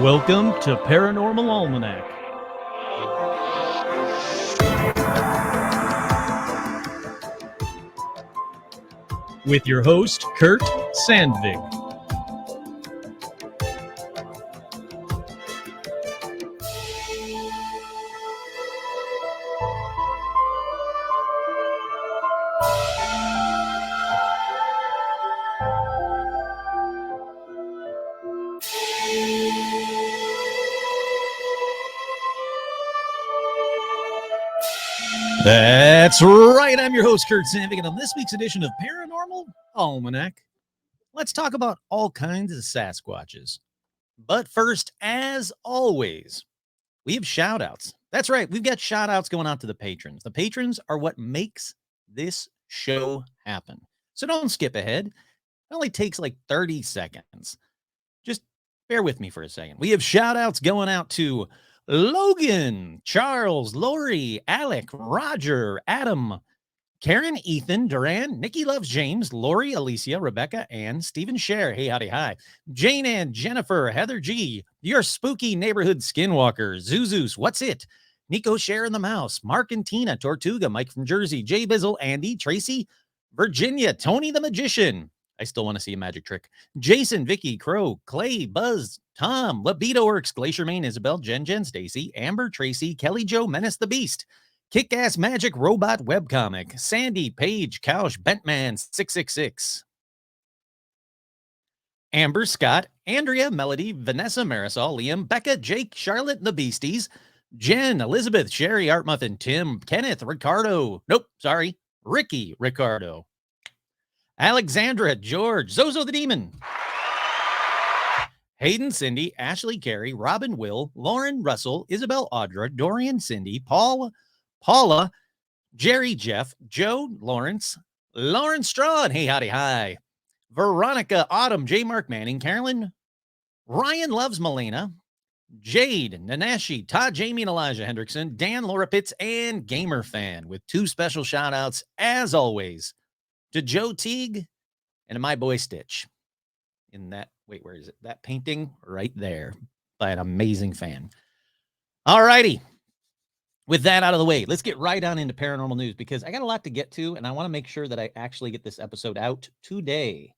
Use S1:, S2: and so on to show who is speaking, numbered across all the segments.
S1: Welcome to Paranormal Almanac. With your host, Kurt Sandvig. That's right. I'm your host, Kurt Sandvig, and on this week's edition of Paranormal Almanac, let's talk about all kinds of Sasquatches. But first, as always, we have shout-outs. That's right. We've got shout-outs going out to the patrons. The patrons are what makes this show happen. So don't skip ahead. It only takes like 30 seconds. Just bear with me for a second. We have shout-outs going out to Logan, Charles, Lori, Alec, Roger, Adam, Karen, Ethan, Duran, Nikki Loves James, Lori, Alicia, Rebecca, Ann, Stephen Scher, hey, howdy, hi, Jane Ann, Jennifer, Heather G, your spooky neighborhood skinwalker, Zuzus, what's it? Nico, Cher and the Mouse, Mark and Tina, Tortuga, Mike from Jersey, Jay Bizzle, Andy, Tracy, Virginia, Tony the Magician. I still want to see a magic trick. Jason, Vicky, Crow, Clay, Buzz, Tom, Libido Works, Glacier Main, Isabel, Jen, Stacy, Amber, Tracy, Kelly Jo, Menace the Beast, Kick-Ass Magic Robot Webcomic, Sandy, Paige, Couch, Bentman, 666. Amber, Scott, Andrea, Melody, Vanessa, Marisol, Liam, Becca, Jake, Charlotte, the Beasties, Jen, Elizabeth, Sherry, Art Muffin, Tim, Kenneth, Ricardo, Ricky, Ricardo, Alexandra, George, Zozo the Demon, Hayden, Cindy, Ashley, Carey, Robin, Will, Lauren, Russell, Isabel, Audra, Dorian, Cindy, Paul, Paula, Jerry, Jeff, Joe, Lawrence, Lauren Strawn, hey, howdy, hi, Veronica, Autumn, J. Mark Manning, Carolyn, Ryan Loves Melena, Jade, Nanashi, Todd, Jamie, and Elijah Hendrickson, Dan, Laura Pitts, and Gamer Fan, with two special shout-outs, as always, to Joe Teague and to my boy Stitch. In that, wait, where is it? That painting right there by an amazing fan. All righty. With that out of the way, let's get right on into paranormal news because I got a lot to get to, and I want to make sure that I actually get this episode out today.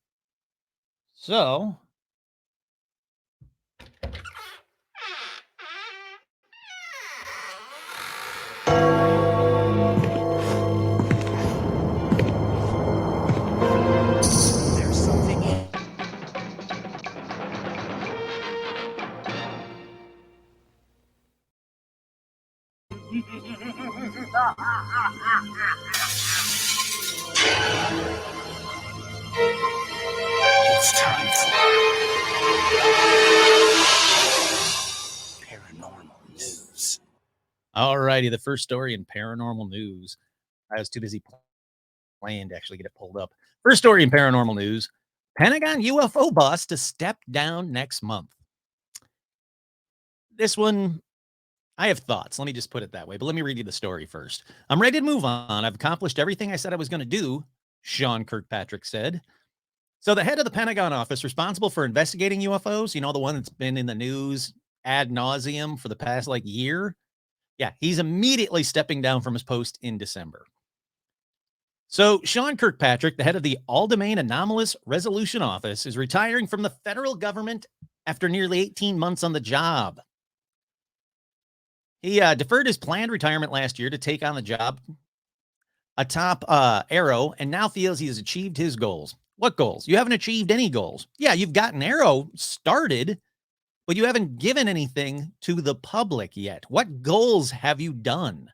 S1: So, there's something in. It's time for paranormal news. All righty, the first story in paranormal news. I was too busy playing to actually get it pulled up. First story in paranormal news: Pentagon UFO boss to step down next month. This one, I have thoughts. Let me just put it that way, but let me read you the story first. I'm ready to move on. I've accomplished everything I said I was going to do, Sean Kirkpatrick said. So the head of the Pentagon office responsible for investigating UFOs, you know, the one that's been in the news ad nauseum for the past year. Yeah, he's immediately stepping down from his post in December. So Sean Kirkpatrick, the head of the All-Domain Anomalous Resolution Office, is retiring from the federal government after nearly 18 months on the job. He deferred his planned retirement last year to take on the job atop Arrow, and now feels he has achieved his goals. What goals? You haven't achieved any goals. Yeah, you've gotten Arrow started, but you haven't given anything to the public yet. What goals have you done?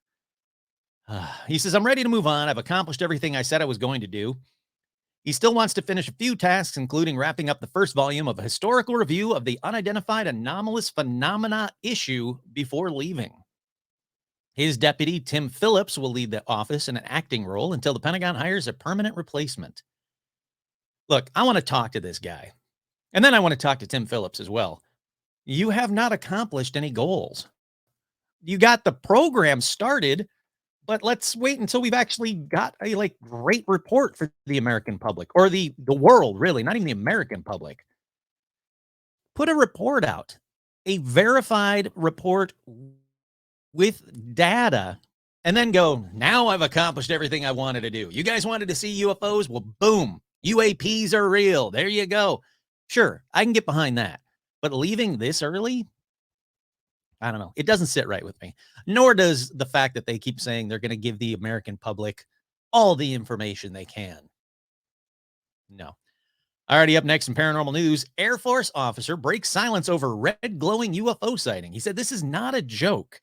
S1: He says, I'm ready to move on. I've accomplished everything I said I was going to do. He still wants to finish a few tasks, including wrapping up the first volume of a historical review of the Unidentified Anomalous Phenomena issue before leaving. His deputy, Tim Phillips, will lead the office in an acting role until the Pentagon hires a permanent replacement. Look, I want to talk to this guy. And then I want to talk to Tim Phillips as well. You have not accomplished any goals. You got the program started, but let's wait until we've actually got a great report for the American public, or the world, really, not even the American public. Put a report out. a verified report with data and then go, now I've accomplished everything I wanted to do. You guys wanted to see UFOs? Well, boom, UAPs are real. There you go. Sure, I can get behind that. But leaving this early, I don't know. It doesn't sit right with me. Nor does the fact that they keep saying they're going to give the American public all the information they can. No. Already up next in paranormal news, Air Force officer breaks silence over red glowing UFO sighting. He said this is not a joke.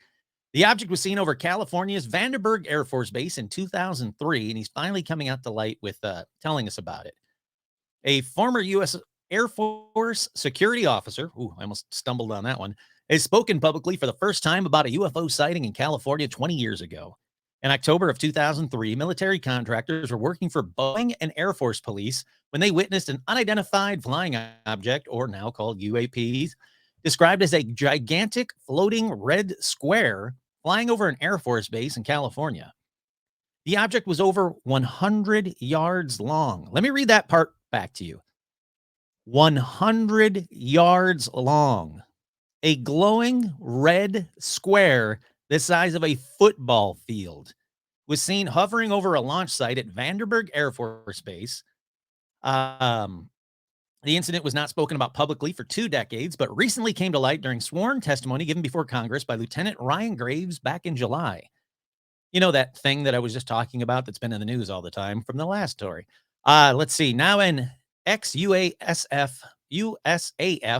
S1: The object was seen over California's Vandenberg Air Force Base in 2003, and he's finally coming out to light with telling us about it. A former U.S. Air Force security officer, I almost stumbled on that one, has spoken publicly for the first time about a UFO sighting in California 20 years ago. In October of 2003, military contractors were working for Boeing and Air Force Police when they witnessed an unidentified flying object, or now called UAPs, described as a gigantic floating red square flying over an Air Force base in California. The object was over 100 yards long. Let me read that part back to you. 100 yards long. A glowing red square the size of a football field was seen hovering over a launch site at Vandenberg Air Force Base. The incident was not spoken about publicly for 2 decades, but recently came to light during sworn testimony given before Congress by Lieutenant Ryan Graves back in July. You know, that thing that I was just talking about that's been in the news all the time from the last story. Let's see. Now in USAF,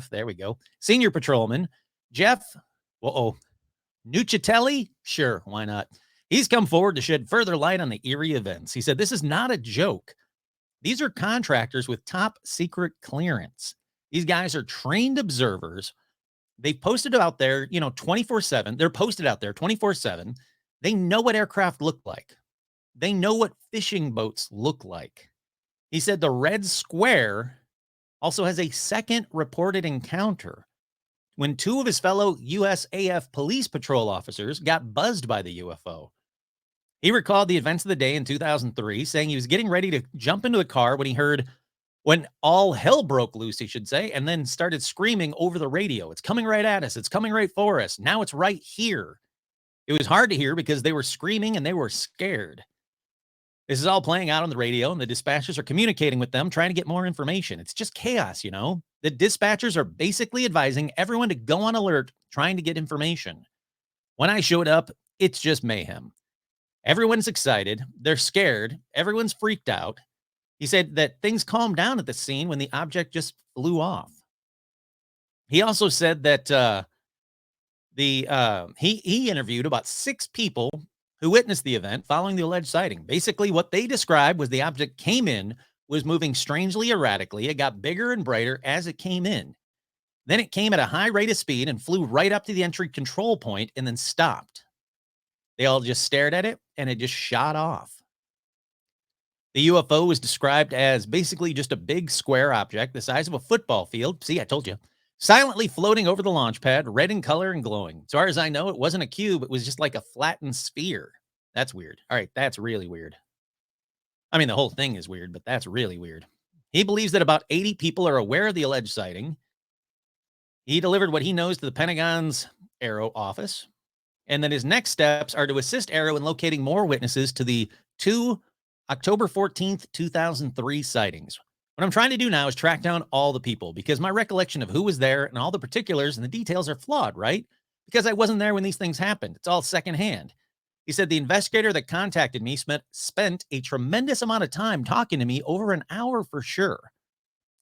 S1: there we go. Senior patrolman Jeff, Nucitelli? Sure, why not? He's come forward to shed further light on the eerie events. He said, this is not a joke. These are contractors with top secret clearance. These guys are trained observers. They've posted out there, 24/7. They're posted out there 24/7. They know what aircraft look like. They know what fishing boats look like. He said the red square also has a second reported encounter when 2 of his fellow USAF police patrol officers got buzzed by the UFO. He recalled the events of the day in 2003, saying he was getting ready to jump into the car when all hell broke loose, he should say, and then started screaming over the radio. It's coming right at us. It's coming right for us. Now it's right here. It was hard to hear because they were screaming and they were scared. This is all playing out on the radio, and the dispatchers are communicating with them, trying to get more information. It's just chaos, The dispatchers are basically advising everyone to go on alert, trying to get information. When I showed up, it's just mayhem. Everyone's excited. They're scared. Everyone's freaked out. He said that things calmed down at the scene when the object just flew off. He also said that he interviewed about 6 people who witnessed the event following the alleged sighting. Basically, what they described was the object came in, was moving strangely erratically. It got bigger and brighter as it came in. Then it came at a high rate of speed and flew right up to the entry control point and then stopped. They all just stared at it, and it just shot off. The UFO was described as basically just a big square object the size of a football field. See, I told you. Silently floating over the launch pad, red in color and glowing. As far as I know, it wasn't a cube. It was just like a flattened sphere. That's weird. All right, that's really weird. I mean, the whole thing is weird, but that's really weird. He believes that about 80 people are aware of the alleged sighting. He delivered what he knows to the Pentagon's Aero office. And then his next steps are to assist Aero in locating more witnesses to the 2 October 14th, 2003 sightings. What I'm trying to do now is track down all the people because my recollection of who was there and all the particulars and the details are flawed, right? Because I wasn't there when these things happened. It's all secondhand. He said the investigator that contacted me spent a tremendous amount of time talking to me, over an hour for sure.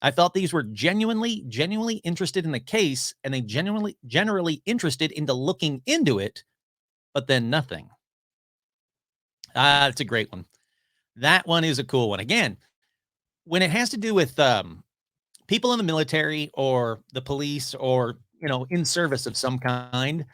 S1: I felt these were genuinely interested in the case, and they generally interested into looking into it, but then nothing. It's a great one. That one is a cool one. Again, when it has to do with people in the military or the police or, in service of some kind,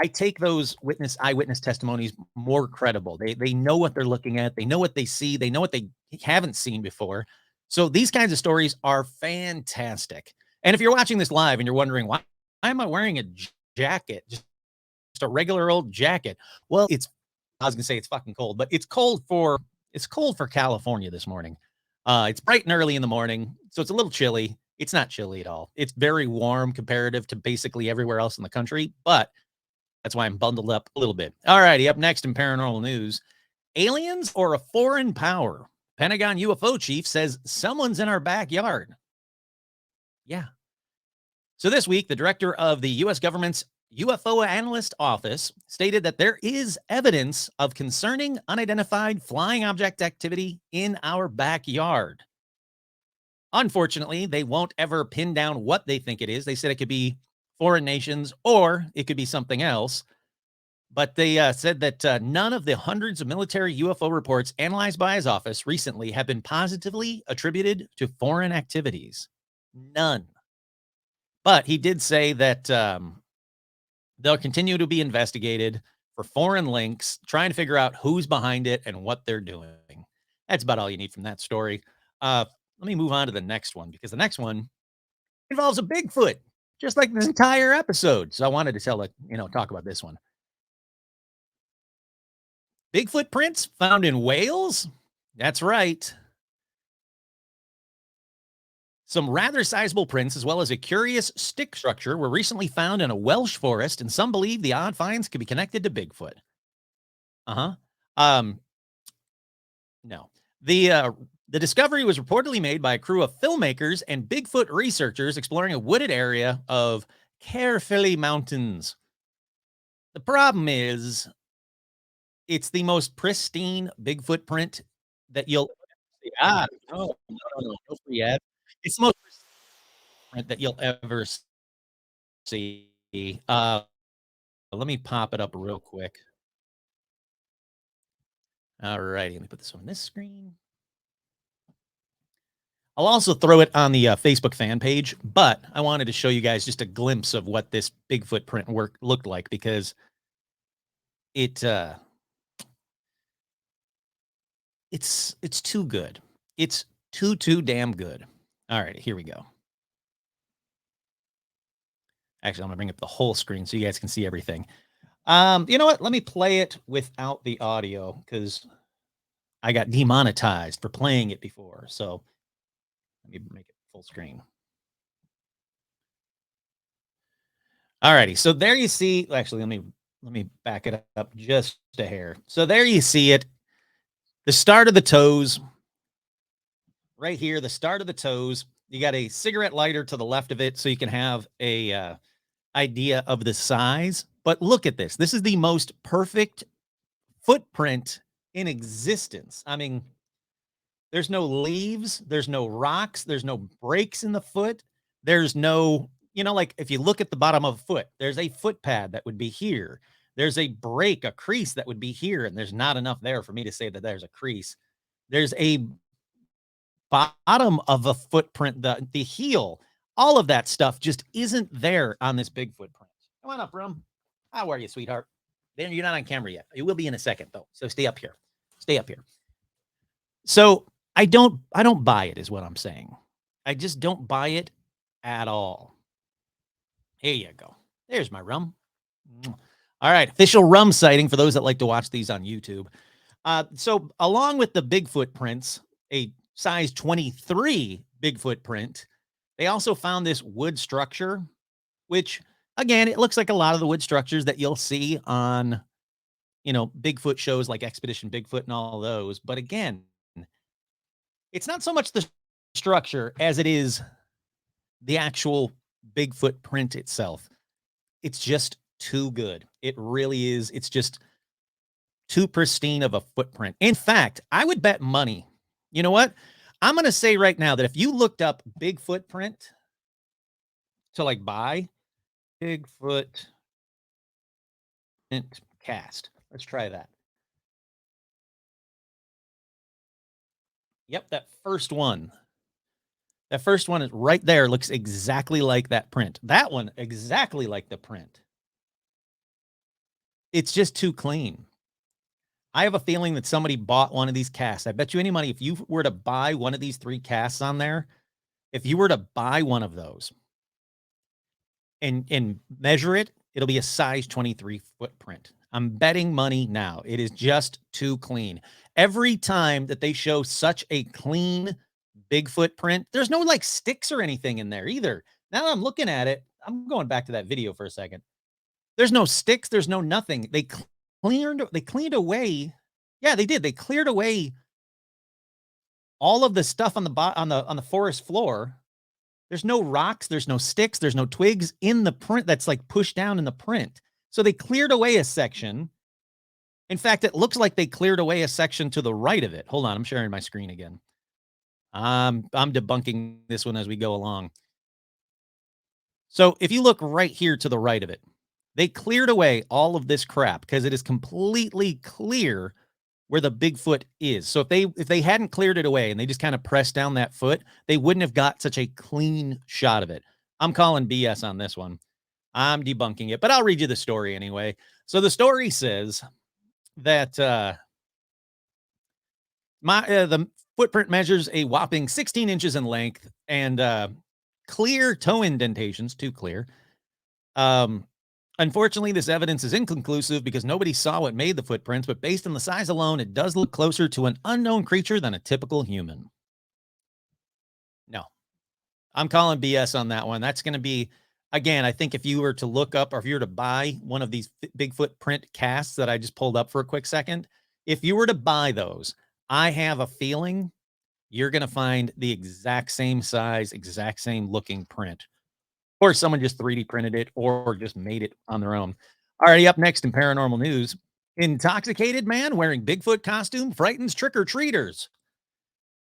S1: I take those eyewitness testimonies more credible. They know what they're looking at. They know what they see. They know what they haven't seen before. So these kinds of stories are fantastic. And if you're watching this live and you're wondering, why am I wearing a jacket? Just a regular old jacket. Well, I was gonna say it's fucking cold, but it's cold for California this morning. It's bright and early in the morning, so it's a little chilly. It's not chilly at all. It's very warm comparative to basically everywhere else in the country, but that's why I'm bundled up a little bit. All righty, up next in paranormal news, aliens or a foreign power? Pentagon UFO chief says someone's in our backyard. Yeah. So this week, the director of the U.S. government's UFO Analyst Office stated that there is evidence of concerning unidentified flying object activity in our backyard. Unfortunately, they won't ever pin down what they think it is. They said it could be foreign nations or it could be something else. But they said that none of the hundreds of military UFO reports analyzed by his office recently have been positively attributed to foreign activities. None. But he did say that they'll continue to be investigated for foreign links, trying to figure out who's behind it and what they're doing. That's about all you need from that story. Let me move on to the next one because the next one involves a Bigfoot, just like this entire episode. So I wanted to talk about this one. Bigfoot prints found in Wales? That's right. Some rather sizable prints, as well as a curious stick structure, were recently found in a Welsh forest, and some believe the odd finds could be connected to Bigfoot. Uh-huh. No. The discovery was reportedly made by a crew of filmmakers and Bigfoot researchers exploring a wooded area of Caerphilly Mountains. The problem is, it's the most pristine Bigfoot print that you'll see. No free ad. It's the most pristine print that you'll ever see. Let me pop it up real quick. All righty, let me put this on this screen. I'll also throw it on the Facebook fan page, but I wanted to show you guys just a glimpse of what this Bigfoot print work looked like because it's too good. It's too damn good. All right, here we go. Actually, I'm gonna bring up the whole screen so you guys can see everything. You know what? Let me play it without the audio because I got demonetized for playing it before. So let me make it full screen. All righty. So there you see, actually, let me back it up just a hair. So there you see it. The start of the toes. Right here, the start of the toes. You got a cigarette lighter to the left of it so you can have a idea of the size. But look at this. This is the most perfect footprint in existence. I mean, there's no leaves, there's no rocks, there's no breaks in the foot. There's no, like if you look at the bottom of a foot, there's a foot pad that would be here. There's a break, a crease that would be here, and there's not enough there for me to say that there's a crease. There's a bottom of a footprint, the heel, all of that stuff just isn't there on this Bigfoot print. Come on up, Rum. How are you, sweetheart? Then you're not on camera yet. You will be in a second, though. So stay up here. Stay up here. So I don't buy it, is what I'm saying. I just don't buy it at all. Here you go. There's my Rum. All right, official Rum sighting for those that like to watch these on YouTube. So along with the Bigfoot prints, a size 23 Bigfoot print, they also found this wood structure, which again, it looks like a lot of the wood structures that you'll see on, Bigfoot shows like Expedition Bigfoot and all those. But again, it's not so much the structure as it is the actual Bigfoot print itself. It's just too good. It really is. It's just too pristine of a footprint. In fact, I would bet money. You know what? I'm going to say right now that if you looked up Bigfoot print to like buy Bigfoot print cast, let's try that. Yep, that first one. That first one is right there. Looks exactly like that print. That one, exactly like the print. It's just too clean. I have a feeling that somebody bought one of these casts. I bet you any money, if you were to buy one of these 3 casts on there, if you were to buy one of those and measure it, it'll be a size 23 footprint. I'm betting money now. It is just too clean. Every time that they show such a clean Bigfoot print. There's no like sticks or anything in there either. Now that I'm looking at it, I'm going back to that video for a second. There's no sticks, there's no nothing. They cleaned away. Yeah, they did. They cleared away all of the stuff on the forest floor. There's no rocks, there's no sticks, there's no twigs in the print that's like pushed down in the print. So they cleared away a section. In fact, it looks like they cleared away a section to the right of it. Hold on, I'm sharing my screen again. I'm debunking this one as we go along. So if you look right here to the right of it, they cleared away all of this crap because it is completely clear where the Bigfoot is. So if they hadn't cleared it away and they just kind of pressed down that foot, they wouldn't have got such a clean shot of it. I'm calling BS on this one. I'm debunking it, but I'll read you the story anyway. So the story says that the footprint measures a whopping 16 inches in length and clear toe indentations, too clear. Unfortunately, this evidence is inconclusive because nobody saw what made the footprints, but based on the size alone, it does look closer to an unknown creature than a typical human. No, I'm calling BS on that one. That's going to be, again, I think if you were to look up or if you were to buy one of these Bigfoot print casts that I just pulled up for a quick second, if you were to buy those, I have a feeling you're going to find the exact same size, exact same looking print. Or someone just 3D printed it or just made it on their own. Alrighty, up next in paranormal news, intoxicated man wearing Bigfoot costume frightens trick-or-treaters.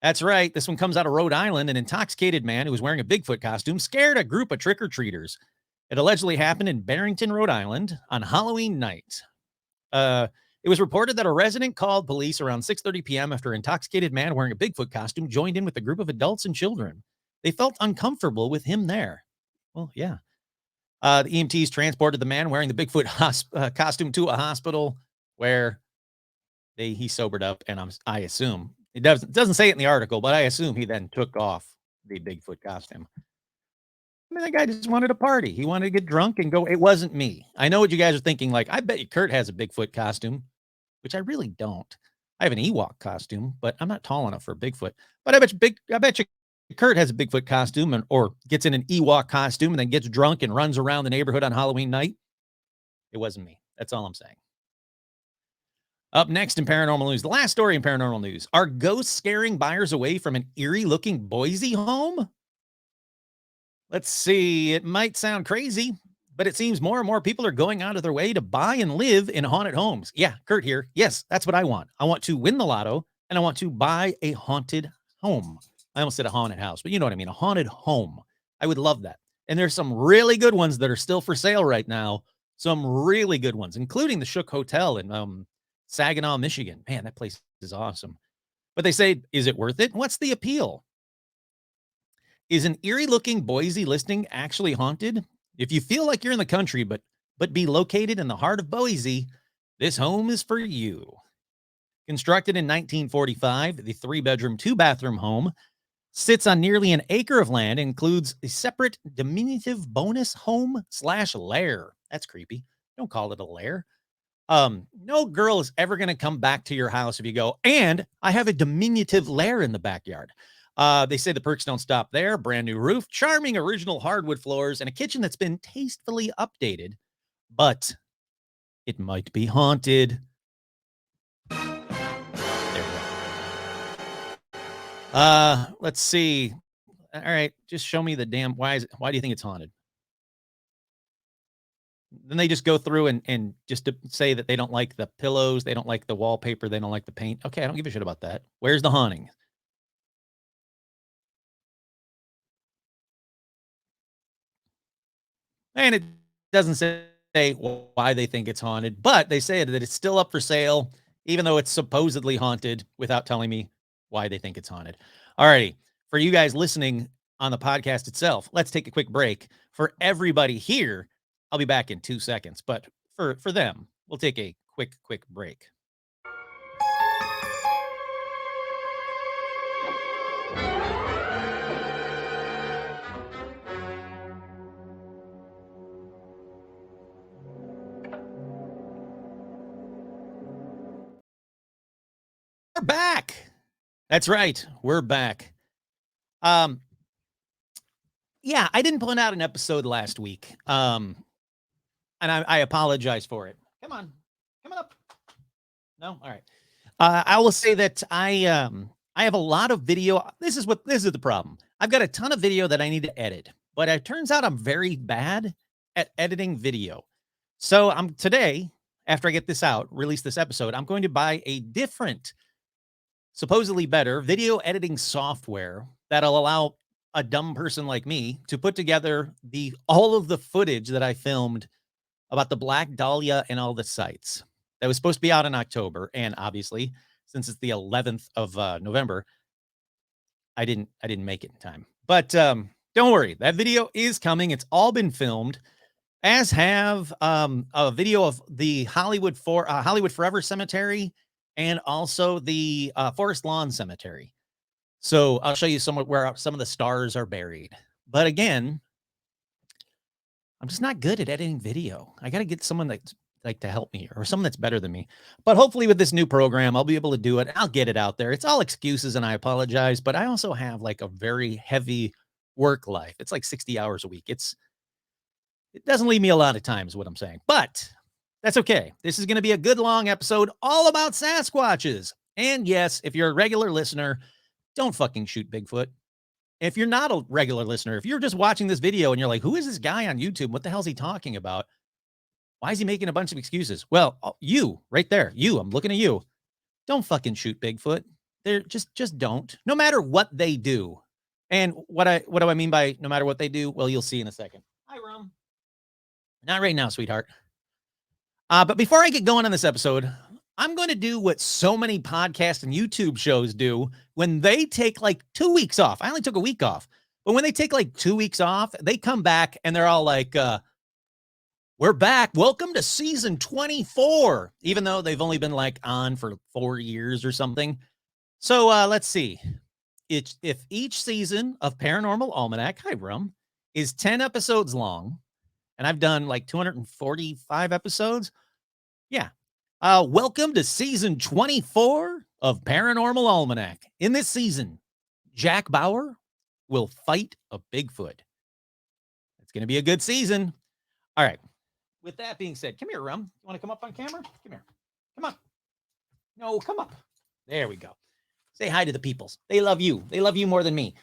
S1: That's right. This one comes out of Rhode Island. An intoxicated man who was wearing a Bigfoot costume scared a group of trick-or-treaters. It allegedly happened in Barrington, Rhode Island on Halloween night. It was reported that a resident called police around 6:30 p.m. after an intoxicated man wearing a Bigfoot costume joined in with a group of adults and children. They felt uncomfortable with him there. Well, yeah. The EMTs transported the man wearing the Bigfoot costume to a hospital where he sobered up, and I assume it doesn't say it in the article, but I assume he then took off the Bigfoot costume. I mean, that guy just wanted to party. He wanted to get drunk and go. It wasn't me. I know what you guys are thinking. Like, I bet you Kurt has a Bigfoot costume, which I really don't. I have an Ewok costume, but I'm not tall enough for Bigfoot. But I bet you Kurt has a Bigfoot costume or gets in an Ewok costume and then gets drunk and runs around the neighborhood on Halloween night. It wasn't me. That's all I'm saying. Up next in paranormal news, the last story in paranormal news. Are ghosts scaring buyers away from an eerie looking Boise home? Let's see. It might sound crazy, but it seems more and more people are going out of their way to buy and live in haunted homes. Yeah, Kurt here. Yes, that's what I want. I want to win the lotto and I want to buy a haunted home. I almost said a haunted house, but you know what I mean? A haunted home. I would love that. And there's some really good ones that are still for sale right now. Some really good ones, including the Shook Hotel in Saginaw, Michigan. Man, that place is awesome. But they say, is it worth it? What's the appeal? Is an eerie looking Boise listing actually haunted? If you feel like you're in the country, but be located in the heart of Boise, this home is for you. Constructed in 1945, the 3-bedroom, 2-bathroom home sits on nearly an acre of land, includes a separate diminutive bonus home / lair. That's creepy. Don't call it a lair. No girl is ever going to come back to your house if you go, and I have a diminutive lair in the backyard. They say the perks don't stop there. Brand new roof, charming original hardwood floors, and a kitchen that's been tastefully updated, but it might be haunted. Let's see. All right, just show me the damn. Why do you think it's haunted? Then they just go through and just to say that they don't like the pillows, they don't like the wallpaper, they don't like the paint. Okay, I don't give a shit about that. Where's the haunting? And it doesn't say why they think it's haunted, but they say that it's still up for sale, even though it's supposedly haunted, without telling me why they think it's haunted. All righty. For you guys listening on the podcast itself, let's take a quick break. For everybody here, I'll be back in 2 seconds. But for them, we'll take a quick break. We're back. That's right. We're back. Um, yeah, I didn't put out an episode last week. And I apologize for it. Come on, come on up. No, all right. I will say that I have a lot of video. This is the problem. I've got a ton of video that I need to edit, but it turns out I'm very bad at editing video. So I'm today, after I get this out, release this episode, I'm going to buy a different, supposedly better video editing software that'll allow a dumb person like me to put together all of the footage that I filmed about the Black Dahlia and all the sites that was supposed to be out in October. And obviously, since it's the 11th of November, I didn't make it in time. But don't worry, that video is coming. It's all been filmed, as have a video of the Hollywood Forever Cemetery and also the Forest Lawn Cemetery. So I'll show you where some of the stars are buried. But again, I'm just not good at editing video. I got to get someone that's to help me, or someone that's better than me. But hopefully with this new program, I'll be able to do it. I'll get it out there. It's all excuses, and I apologize, but I also have like a very heavy work life. It's like 60 hours a week. It doesn't leave me a lot of time is what I'm saying, but that's okay. This is going to be a good long episode all about Sasquatches. And yes, if you're a regular listener, don't fucking shoot Bigfoot. If you're not a regular listener, if you're just watching this video and you're like, who is this guy on YouTube? What the hell is he talking about? Why is he making a bunch of excuses? Well, you right there, I'm looking at you. Don't fucking shoot Bigfoot. They're just don't, no matter what they do. And what do I mean by no matter what they do? Well, you'll see in a second. Hi, Rum. Not right now, sweetheart. But before I get going on this episode, I'm going to do what so many podcasts and YouTube shows do when they take like 2 weeks off. I only took a week off, but when they take like 2 weeks off, they come back and they're all like, we're back. Welcome to season 24, even though they've only been like on for 4 years or something. So let's see. If each season of Paranormal Almanac, hi, Rum, is 10 episodes long, and I've done like 245 episodes. Yeah. Welcome to season 24 of Paranormal Almanac. In this season, Jack Bauer will fight a Bigfoot. It's going to be a good season. All right. With that being said, come here, Rum. You want to come up on camera? Come here. Come on. No, come up. There we go. Say hi to the peoples. They love you. They love you more than me.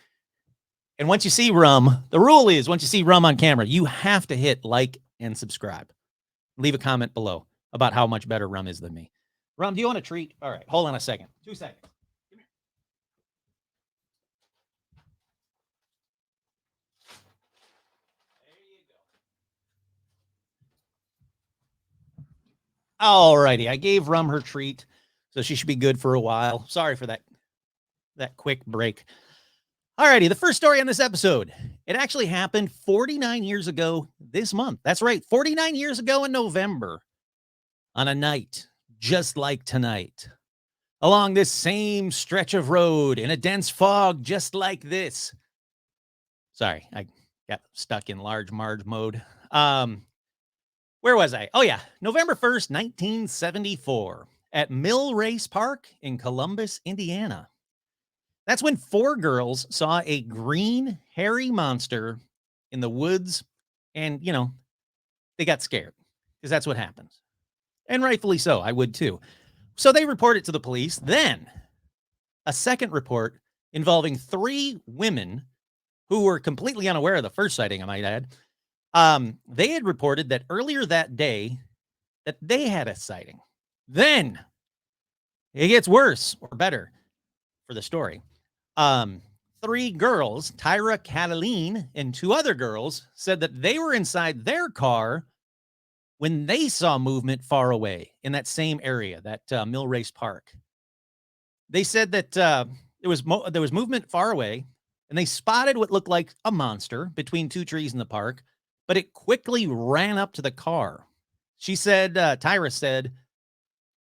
S1: And once you see Rum, the rule is once you see Rum on camera, you have to hit like and subscribe. Leave a comment below about how much better Rum is than me. Rum, do you want a treat? All right, hold on a second. 2 seconds. Come here. There you go. All righty, I gave Rum her treat, so she should be good for a while. Sorry for that quick break. All righty, the first story on this episode. It actually happened 49 years ago this month. That's right, 49 years ago in November. On a night just like tonight, along this same stretch of road in a dense fog just like this. Sorry, I got stuck in large Marge mode. Where was I? Oh, yeah. November 1st, 1974 at Mill Race Park in Columbus, Indiana. That's when 4 girls saw a green, hairy monster in the woods. And, they got scared because that's what happens. And rightfully so. I would too. So they report it to the police. Then a second report involving 3 women who were completely unaware of the first sighting, I might add. They had reported that earlier that day that they had a sighting. Then it gets worse or better for the story. 3 girls, Tyra, Cataline, and 2 other girls said that they were inside their car when they saw movement far away in that same area, that Mill Race Park. They said that there was movement far away, and they spotted what looked like a monster between 2 trees in the park, but it quickly ran up to the car. She said, Tyra said,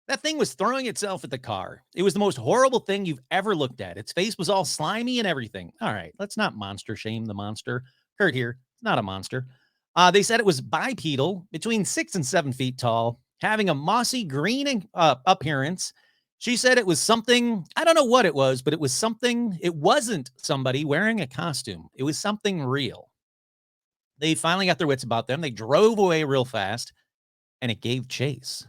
S1: that thing was throwing itself at the car. It was the most horrible thing you've ever looked at. Its face was all slimy and everything. All right, let's not monster shame the monster. Kurt here, it's not a monster. They said it was bipedal, between 6 and 7 feet tall, having a mossy green appearance. She said it was something, I don't know what it was, but it was something, it wasn't somebody wearing a costume. It was something real. They finally got their wits about them. They drove away real fast and it gave chase.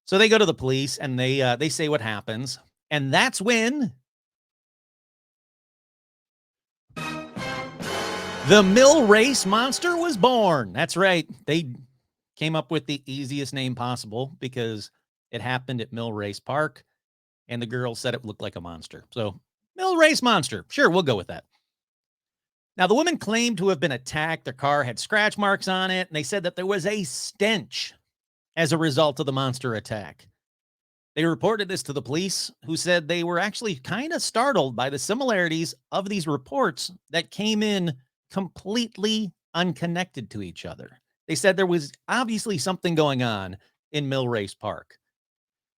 S1: So they go to the police and they say what happens. And that's when the Mill Race Monster was born. That's right. They came up with the easiest name possible because it happened at Mill Race Park, and the girl said it looked like a monster. So, Mill Race Monster. Sure, we'll go with that. Now, the woman claimed to have been attacked. Their car had scratch marks on it, and they said that there was a stench as a result of the monster attack. They reported this to the police, who said they were actually kind of startled by the similarities of these reports that came in completely unconnected to each other. They said there was obviously something going on in Mill Race Park.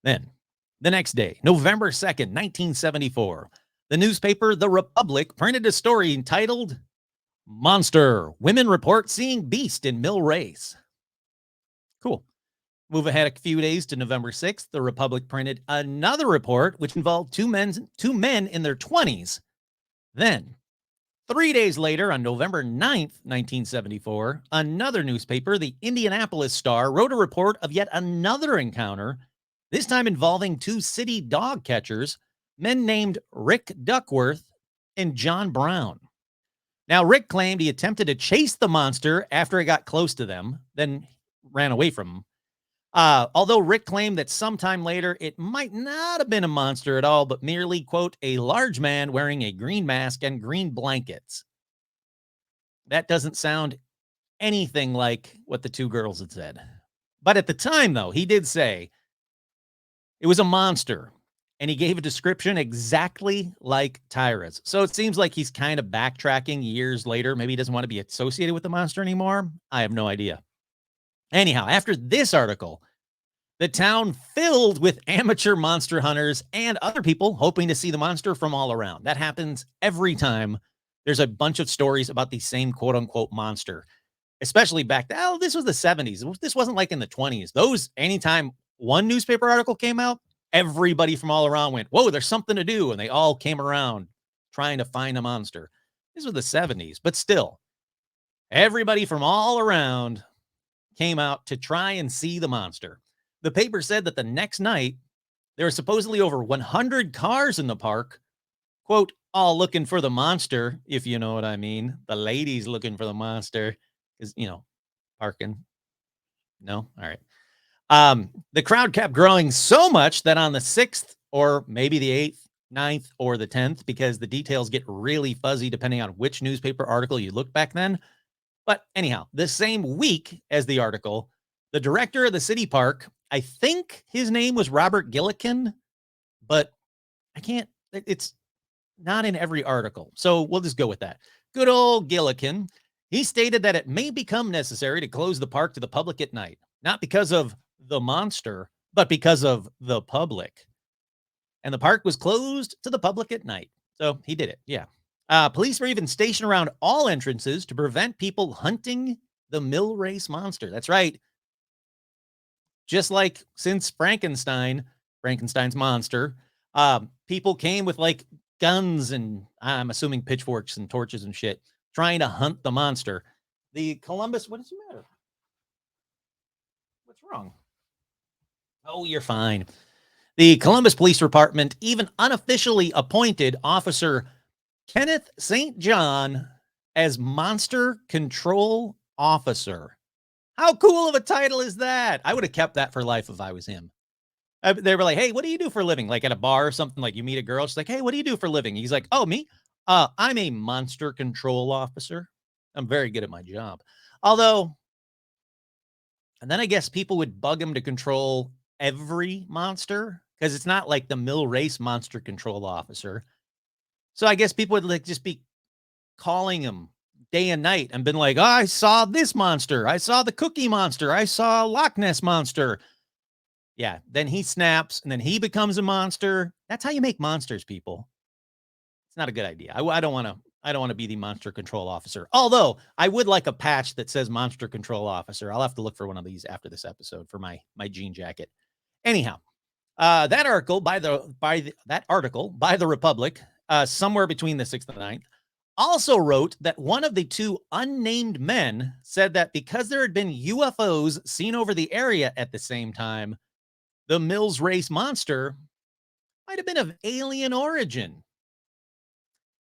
S1: Then, the next day, November 2nd, 1974, the newspaper The Republic printed a story entitled, "Monster, Women Report Seeing Beast in Mill Race." Cool. Move ahead a few days to November 6th, The Republic printed another report which involved two men in their 20s. Then, 3 days later, on November 9th, 1974, another newspaper, the Indianapolis Star, wrote a report of yet another encounter, this time involving two city dog catchers, men named Rick Duckworth and John Brown. Now, Rick claimed he attempted to chase the monster after it got close to them, then ran away from him. Although Rick claimed that sometime later it might not have been a monster at all, but merely, quote, a large man wearing a green mask and green blankets. That doesn't sound anything like what the two girls had said. But at the time, though, he did say it was a monster, and he gave a description exactly like Tyra's. So it seems like he's kind of backtracking years later. Maybe he doesn't want to be associated with the monster anymore. I have no idea. Anyhow, after this article, the town filled with amateur monster hunters and other people hoping to see the monster from all around. That happens every time there's a bunch of stories about the same quote unquote monster, especially back then. Oh, this was the 70s. This wasn't like in the 20s. Anytime one newspaper article came out, everybody from all around went, whoa, there's something to do. And they all came around trying to find a monster. This was the 70s, but still, everybody from all around came out to try and see the monster. The paper said that the next night, there were supposedly over 100 cars in the park, quote, all looking for the monster, if you know what I mean. The ladies looking for the monster is, parking. No? All right. The crowd kept growing so much that on the 6th, or maybe the 8th, 9th, or the 10th, because the details get really fuzzy depending on which newspaper article you look back then. But anyhow, the same week as the article, the director of the city park, I think his name was Robert Gillikin, but it's not in every article. So we'll just go with that. Good old Gillikin. He stated that it may become necessary to close the park to the public at night, not because of the monster, but because of the public. And the park was closed to the public at night. So he did it. Yeah. Police were even stationed around all entrances to prevent people hunting the Mill Race monster. That's right. Just like since Frankenstein's monster, people came with like guns and I'm assuming pitchforks and torches and shit, trying to hunt the monster. The Columbus, what does it matter? What's wrong? Oh, you're fine. The Columbus Police Department even unofficially appointed Officer Kenneth St. John as Monster Control Officer. How cool of a title is that? I would have kept that for life if I was him. They were like, hey, what do you do for a living? Like at a bar or something, like you meet a girl. She's like, hey, what do you do for a living? He's like, oh, me? I'm a Monster Control Officer. I'm very good at my job. Although, and then I guess people would bug him to control every monster because it's not like the Mill Race Monster Control Officer. So I guess people would like just be calling him day and night and been like, oh, I saw this monster. I saw the Cookie Monster. I saw Loch Ness Monster. Yeah. Then he snaps and then he becomes a monster. That's how you make monsters, people. It's not a good idea. I don't want to be the Monster Control Officer. Although I would like a patch that says Monster Control Officer. I'll have to look for one of these after this episode for my jean jacket. Anyhow, That article by the Republic, somewhere between the 6th and the 9th, also wrote that one of the two unnamed men said that because there had been UFOs seen over the area at the same time, the Mills race monster might have been of alien origin.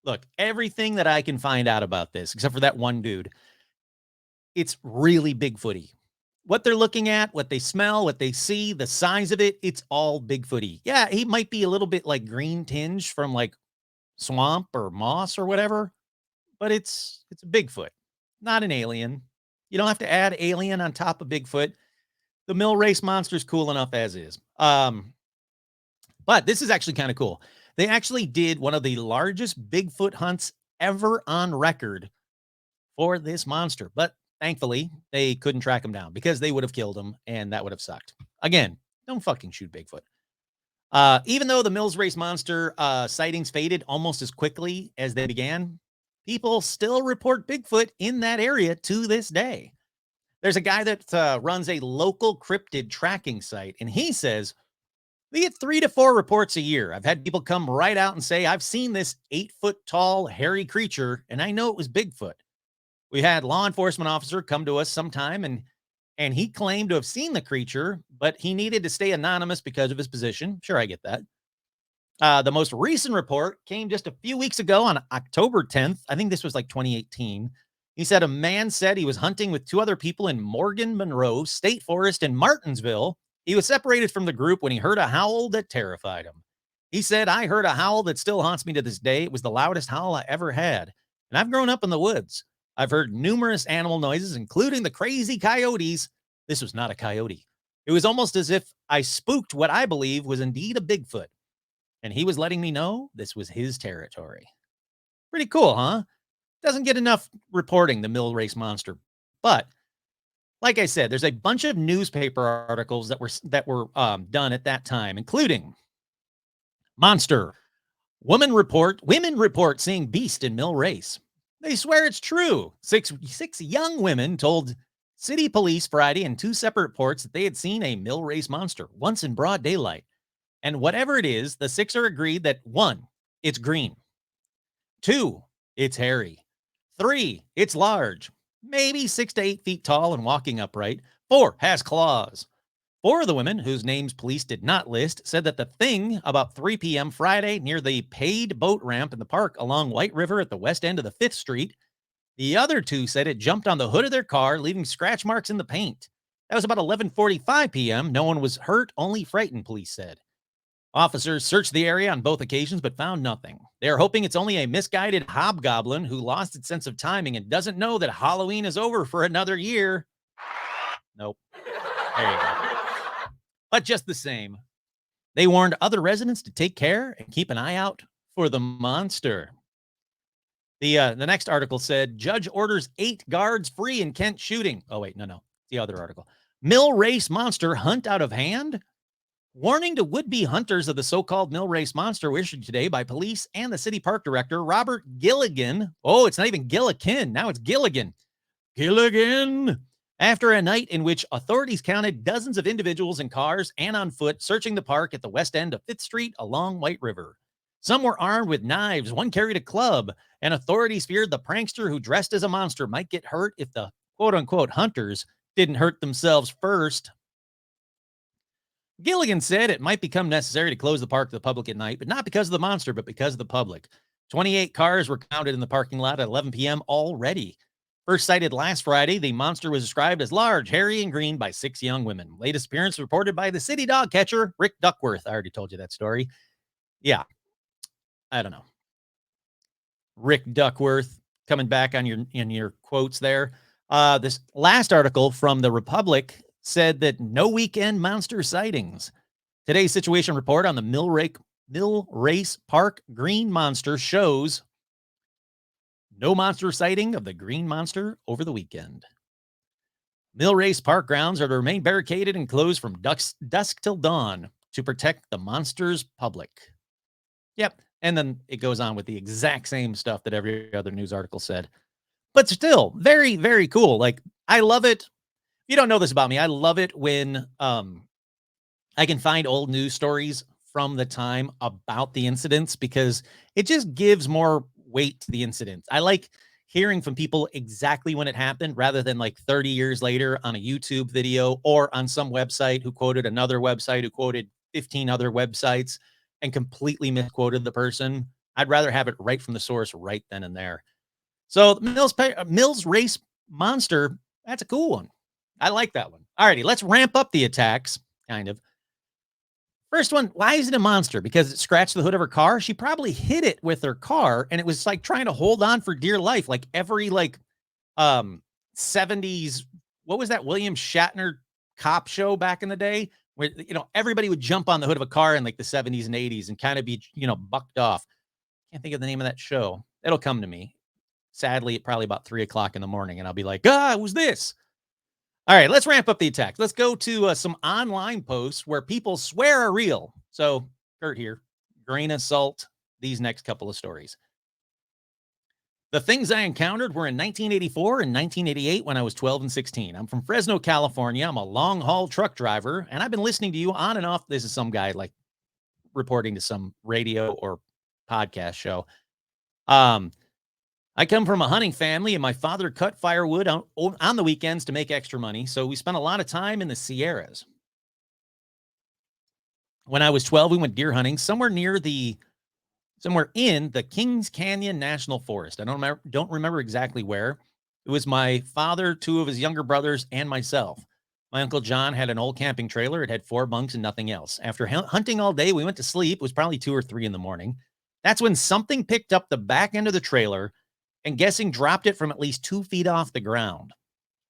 S1: Look, everything that I can find out about this, except for that one dude, it's really Bigfooty. What they're looking at, what they smell, what they see, the size of it, it's all Bigfooty. Yeah, he might be a little bit like green tinge from like swamp or moss or whatever, but it's a Bigfoot, not an alien. You don't have to add alien on top of Bigfoot. The mill race monster is cool enough as is. But this is actually kind of cool. They actually did one of the largest Bigfoot hunts ever on record for this monster. But thankfully, they couldn't track him down because they would have killed him and that would have sucked. Again, don't fucking shoot Bigfoot. Even though the Mills race monster sightings faded almost as quickly as they began, people still report Bigfoot in that area to this day. There's a guy that runs a local cryptid tracking site, and he says, we get 3 to 4 reports a year. I've had people come right out and say, I've seen this 8-foot tall, hairy creature, and I know it was Bigfoot. We had law enforcement officer come to us sometime, and he claimed to have seen the creature, but he needed to stay anonymous because of his position. Sure, I get that. The most recent report came just a few weeks ago on October 10th. I think this was like 2018. He said a man said he was hunting with 2 other people in Morgan Monroe State Forest in Martinsville. He was separated from the group when he heard a howl that terrified him. He said, I heard a howl that still haunts me to this day. It was the loudest howl I ever had. And I've grown up in the woods. I've heard numerous animal noises, including the crazy coyotes. This was not a coyote. It was almost as if I spooked what I believe was indeed a Bigfoot. And he was letting me know this was his territory. Pretty cool, huh? Doesn't get enough reporting, the mill race monster. But like I said, there's a bunch of newspaper articles that were done at that time, including monster. Women report seeing beast in mill race. They swear it's true. Six young women told city police Friday in 2 separate reports that they had seen a mill race monster once in broad daylight. And whatever it is, the 6 are agreed that 1, it's green. 2, it's hairy. 3, it's large, maybe 6 to 8 feet tall and walking upright. 4, has claws. 4 of the women, whose names police did not list, said that the thing about 3 p.m. Friday near the paid boat ramp in the park along White River at the west end of the 5th Street. The other 2 said it jumped on the hood of their car, leaving scratch marks in the paint. That was about 11:45 p.m. No one was hurt, only frightened, police said. Officers searched the area on both occasions but found nothing. They are hoping it's only a misguided hobgoblin who lost its sense of timing and doesn't know that Halloween is over for another year. Nope. There you go. But just the same, they warned other residents to take care and keep an eye out for the monster. The next article said, judge orders 8 guards free in Kent shooting. Oh, wait, no. The other article. Mill race monster hunt out of hand? Warning to would-be hunters of the so-called mill race monster were issued today by police and the city park director, Robert Gilligan. Oh, it's not even Gillikin. Now it's Gilligan. Gilligan. After a night in which authorities counted dozens of individuals in cars and on foot searching the park at the west end of 5th Street along White River. Some were armed with knives. One carried a club, and authorities feared the prankster who dressed as a monster might get hurt if the quote-unquote hunters didn't hurt themselves first. Gilligan said it might become necessary to close the park to the public at night, but not because of the monster, but because of the public. 28 cars were counted in the parking lot at 11 p.m. already. First sighted last Friday, the monster was described as large, hairy, and green by 6 young women. Latest appearance reported by the city dog catcher, Rick Duckworth. I already told you that story. Yeah. I don't know. Rick Duckworth coming back on your quotes there. This last article from the Republic said that no weekend monster sightings. Today's situation report on the Mill Race Park Green Monster shows no monster sighting of the green monster over the weekend. Mill Race Park grounds are to remain barricaded and closed from dusk till dawn to protect the monster's public. Yep. And then it goes on with the exact same stuff that every other news article said. But still, very, very cool. Like, I love it. If you don't know this about me, I love it when I can find old news stories from the time about the incidents because it just gives more weight to the incident. I like hearing from people exactly when it happened rather than like 30 years later on a YouTube video or on some website who quoted another website who quoted 15 other websites and completely misquoted the person. I'd rather have it right from the source right then and there. So Mills race monster, that's a cool one. I like that one. Alrighty, let's ramp up the attacks, kind of. First one, why is it a monster? Because it scratched the hood of her car? She probably hit it with her car and it was like trying to hold on for dear life. Like every um 70s, what was that William Shatner cop show back in the day? Where everybody would jump on the hood of a car in like the 70s and 80s and kind of be, bucked off. Can't think of the name of that show. It'll come to me. Sadly, at probably about 3 o'clock in the morning, and I'll be like, who's this? All right, let's ramp up the attack. Let's go to some online posts where people swear are real. So, Kurt here, grain of salt, these next couple of stories. The things I encountered were in 1984 and 1988 when I was 12 and 16. I'm from Fresno, California. I'm a long haul truck driver, and I've been listening to you on and off. This is some guy like reporting to some radio or podcast show. I come from a hunting family, and my father cut firewood on the weekends to make extra money, so we spent a lot of time in the Sierras. When I was 12, we went deer hunting somewhere in the Kings Canyon National Forest. I don't remember exactly where. It was my father, two of his younger brothers, and myself. My Uncle John had an old camping trailer. It had 4 bunks and nothing else. After hunting all day, we went to sleep. It was probably 2 or 3 in the morning. That's when something picked up the back end of the trailer and guessing dropped it from at least 2 feet off the ground.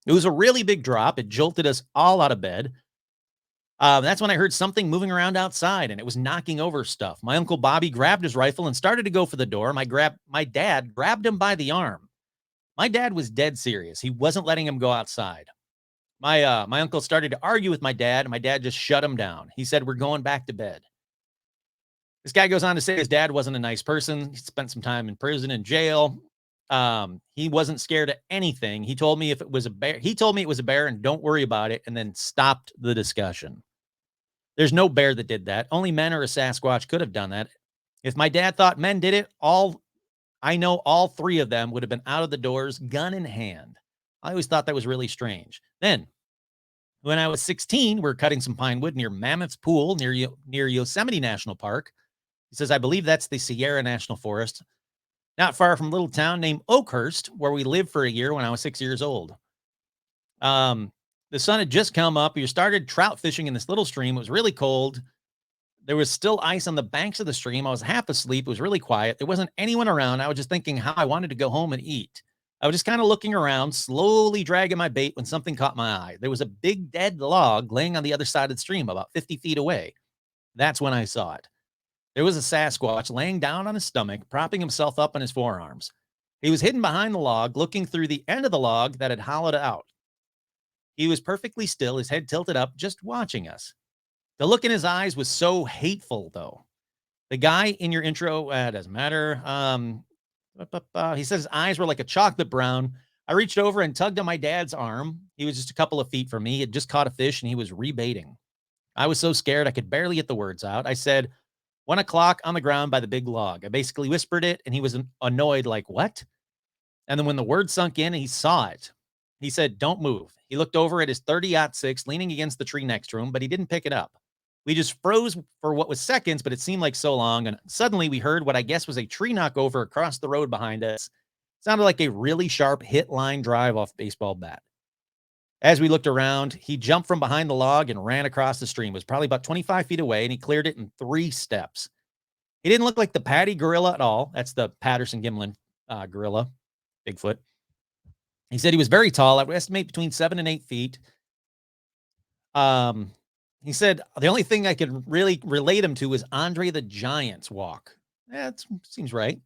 S1: It was a really big drop. It jolted us all out of bed. That's when I heard something moving around outside, and it was knocking over stuff. My Uncle Bobby grabbed his rifle and started to go for the door. My dad grabbed him by the arm. My dad was dead serious. He wasn't letting him go outside. My uncle started to argue with my dad, and my dad just shut him down. He said, "We're going back to bed." This guy goes on to say his dad wasn't a nice person. He spent some time in prison and jail. He wasn't scared of anything. He told me it was a bear and don't worry about it, and then stopped the discussion. There's no bear that did that. Only men or a Sasquatch could have done that. If my dad thought men did it, all 3 of them would have been out of the doors, gun in hand. I always thought that was really strange. Then, when I was 16, we're cutting some pine wood near Mammoth's Pool near Yosemite National Park. He says, I believe that's the Sierra National Forest, not far from a little town named Oakhurst, where we lived for a year when I was 6 years old. The sun had just come up. We started trout fishing in this little stream. It was really cold. There was still ice on the banks of the stream. I was half asleep. It was really quiet. There wasn't anyone around. I was just thinking how I wanted to go home and eat. I was just kind of looking around, slowly dragging my bait when something caught my eye. There was a big dead log laying on the other side of the stream, about 50 feet away. That's when I saw it. There was a Sasquatch laying down on his stomach, propping himself up on his forearms. He was hidden behind the log, looking through the end of the log that had hollowed out. He was perfectly still, his head tilted up, just watching us. The look in his eyes was so hateful, though. The guy in your intro, doesn't matter. He says his eyes were like a chocolate brown. I reached over and tugged on my dad's arm. He was just a couple of feet from me. He had just caught a fish and he was rebaiting. I was so scared I could barely get the words out. I said, 1 o'clock on the ground by the big log. I basically whispered it and he was annoyed, like, what? And then when the word sunk in, he saw it. He said, don't move. He looked over at his 30-06 leaning against the tree next to him, but he didn't pick it up. We just froze for what was seconds, but it seemed like so long. And suddenly we heard what I guess was a tree knockover across the road behind us. It sounded like a really sharp hit line drive off a baseball bat. As we looked around, he jumped from behind the log and ran across the stream. It was probably about 25 feet away, and he cleared it in 3 steps. He didn't look like the Patty gorilla at all. That's the Patterson-Gimlin gorilla, Bigfoot. He said he was very tall. I would estimate between 7 and 8 feet. He said the only thing I could really relate him to was Andre the Giant's walk. That seems right.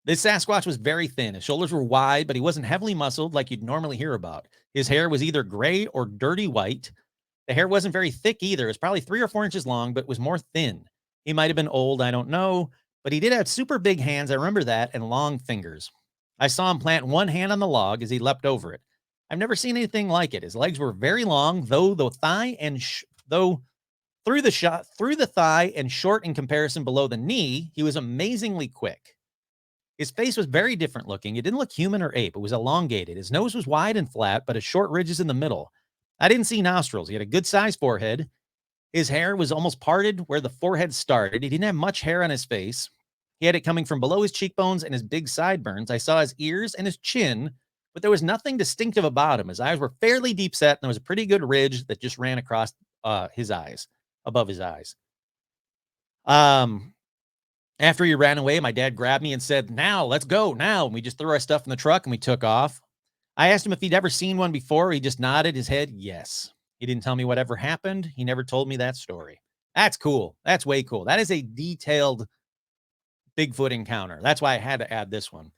S1: This Sasquatch was very thin. His shoulders were wide, but he wasn't heavily muscled like you'd normally hear about. His hair was either gray or dirty white. The hair wasn't very thick either. It was probably 3 or 4 inches long, but was more thin. He might have been old. I don't know, but he did have super big hands. I remember that, and long fingers. I saw him plant one hand on the log as he leapt over it. I've never seen anything like it. His legs were very long, though the thigh and though through the thigh and short in comparison below the knee, he was amazingly quick. His face was very different looking. It didn't look human or ape. It was elongated. His nose was wide and flat, but a short ridges in the middle. I didn't see nostrils. He had a good sized forehead. His hair was almost parted where the forehead started. He didn't have much hair on his face. He had it coming from below his cheekbones and his big sideburns. I saw his ears and his chin, but there was nothing distinctive about him. His eyes were fairly deep set, and there was a pretty good ridge that just ran across his eyes, above his eyes. After he ran away, my dad grabbed me and said, "Now, let's go, now." And we just threw our stuff in the truck and we took off. I asked him if he'd ever seen one before. He just nodded his head, yes. He didn't tell me whatever happened. He never told me that story. That's cool. That's way cool. That is a detailed Bigfoot encounter. That's why I had to add this one.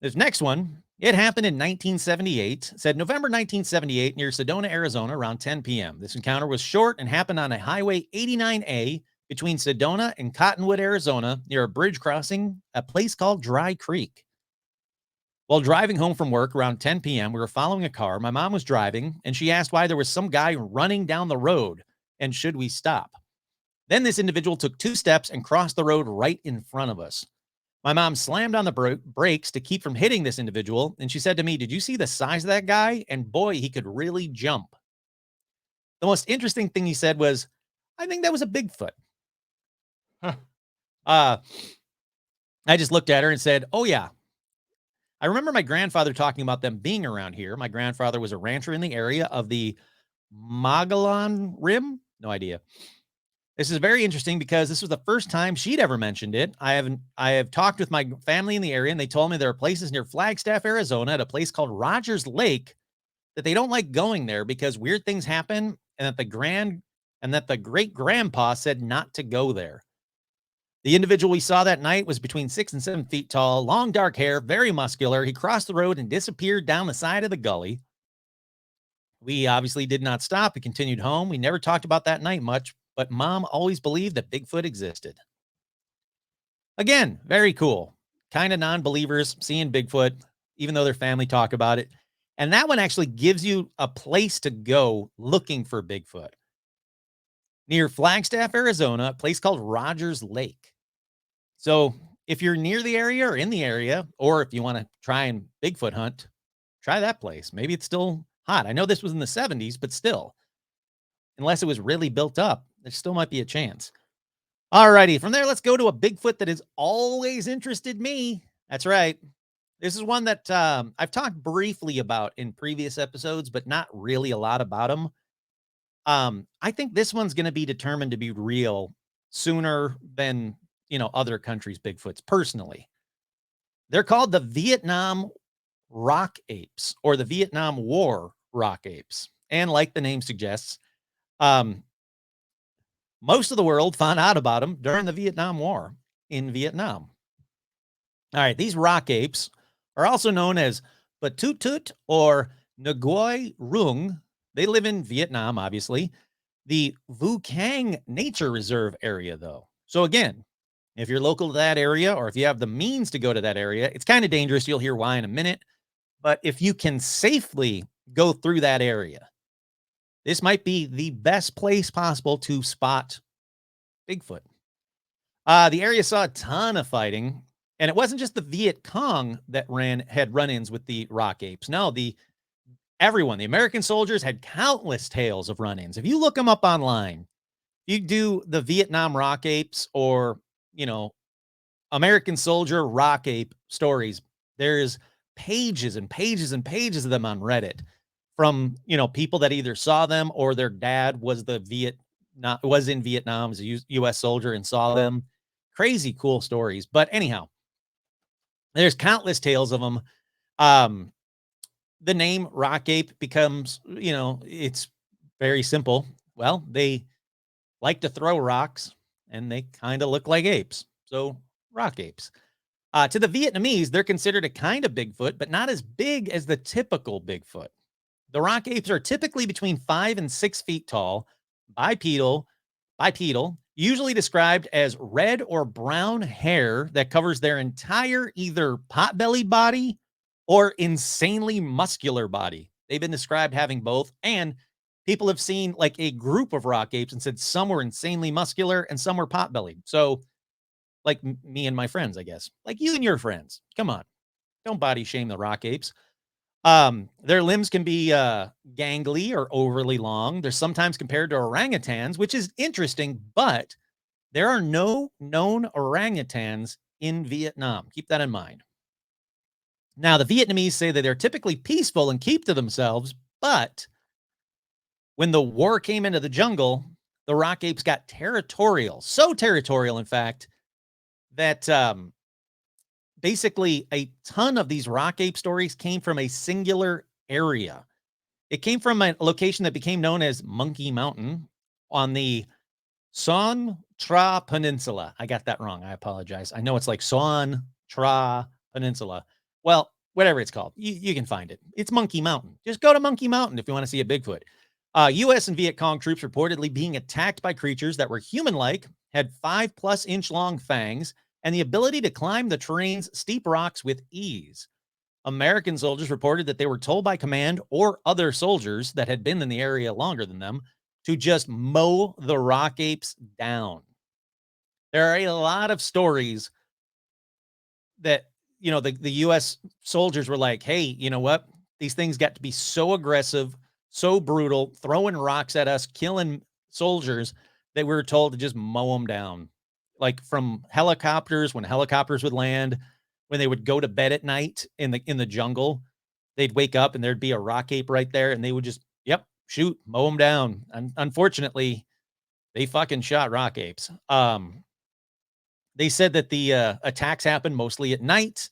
S1: This next one, it happened in 1978. It said November 1978 near Sedona, Arizona, around 10 p.m. This encounter was short and happened on a Highway 89A between Sedona and Cottonwood, Arizona, near a bridge crossing a place called Dry Creek. While driving home from work around 10 p.m., we were following a car. My mom was driving, and she asked why there was some guy running down the road and should we stop. Then this individual took 2 steps and crossed the road right in front of us. My mom slammed on the brakes to keep from hitting this individual, and she said to me, "Did you see the size of that guy? And boy, he could really jump." The most interesting thing he said was, "I think that was a Bigfoot." Huh. I just looked at her and said, "Oh, yeah. I remember my grandfather talking about them being around here. My grandfather was a rancher in the area of the Magellan Rim." No idea. This is very interesting because this was the first time she'd ever mentioned it. I have talked with my family in the area, and they told me there are places near Flagstaff, Arizona, at a place called Rogers Lake that they don't like going there because weird things happen, and that the great grandpa said not to go there. The individual we saw that night was between 6 and 7 feet tall, long dark hair, very muscular. He crossed the road and disappeared down the side of the gully. We obviously did not stop. We continued home. We never talked about that night much, but Mom always believed that Bigfoot existed. Again, very cool. Kind of non-believers seeing Bigfoot, even though their family talk about it. And that one actually gives you a place to go looking for Bigfoot. Near Flagstaff, Arizona, a place called Rogers Lake. So if you're near the area or in the area, or if you want to try and Bigfoot hunt, try that place. Maybe it's still hot. I know this was in the 70s, but still, unless it was really built up, there still might be a chance. All righty. From there, let's go to a Bigfoot that has always interested me. That's right. This is one that I've talked briefly about in previous episodes, but not really a lot about him. I think this one's going to be determined to be real sooner than, other countries' Bigfoots personally. They're called the Vietnam rock apes or the Vietnam War rock apes. And like the name suggests, most of the world found out about them during the Vietnam War in Vietnam. All right, these rock apes are also known as Batutut or Nguoi Rung. They live in Vietnam, obviously. The Vu Cang Nature Reserve area, though. So again, if you're local to that area or if you have the means to go to that area, it's kind of dangerous. You'll hear why in a minute. But if you can safely go through that area, this might be the best place possible to spot Bigfoot. The area saw a ton of fighting, and it wasn't just the Viet Cong that had run-ins with the rock apes. No, everyone, the American soldiers had countless tales of run-ins. If you look them up online, you do the Vietnam rock apes or, American soldier rock ape stories. There's pages and pages and pages of them on Reddit from, people that either saw them or their dad was was in Vietnam as a U.S. soldier and saw them. Crazy cool stories. But anyhow, there's countless tales of them. The name rock ape becomes, it's very simple. Well, they like to throw rocks and they kind of look like apes. So rock apes. To the Vietnamese, they're considered a kind of Bigfoot, but not as big as the typical Bigfoot. The rock apes are typically between 5 and 6 feet tall, bipedal, usually described as red or brown hair that covers their entire either pot-bellied body or insanely muscular body. They've been described having both, and people have seen like a group of rock apes and said some were insanely muscular and some were pot-bellied. So, like me and my friends, I guess, like you and your friends. Come on, don't body shame the rock apes. Their limbs can be gangly or overly long. They're sometimes compared to orangutans, which is interesting, but there are no known orangutans in Vietnam. Keep that in mind. Now, the Vietnamese say that they're typically peaceful and keep to themselves, but when the war came into the jungle, the rock apes got territorial. So territorial, in fact, that basically a ton of these rock ape stories came from a singular area. It came from a location that became known as Monkey Mountain on the Son Tra Peninsula. I got that wrong. I apologize. I know it's like Son Tra Peninsula. Well, whatever it's called, you can find it. It's Monkey Mountain. Just go to Monkey Mountain if you want to see a Bigfoot. U.S. and Viet Cong troops reportedly being attacked by creatures that were human-like, had 5+ inch long fangs, and the ability to climb the terrain's steep rocks with ease. American soldiers reported that they were told by command or other soldiers that had been in the area longer than them to just mow the rock apes down. There are a lot of stories that, the U.S. soldiers were like, hey, you know what? These things got to be so aggressive, so brutal, throwing rocks at us, killing soldiers that we were told to just mow them down. Like from helicopters, when helicopters would land, when they would go to bed at night in the jungle, they'd wake up and there'd be a rock ape right there and they would just, yep, shoot, mow them down. And unfortunately, they fucking shot rock apes. They said that the attacks happened mostly at night,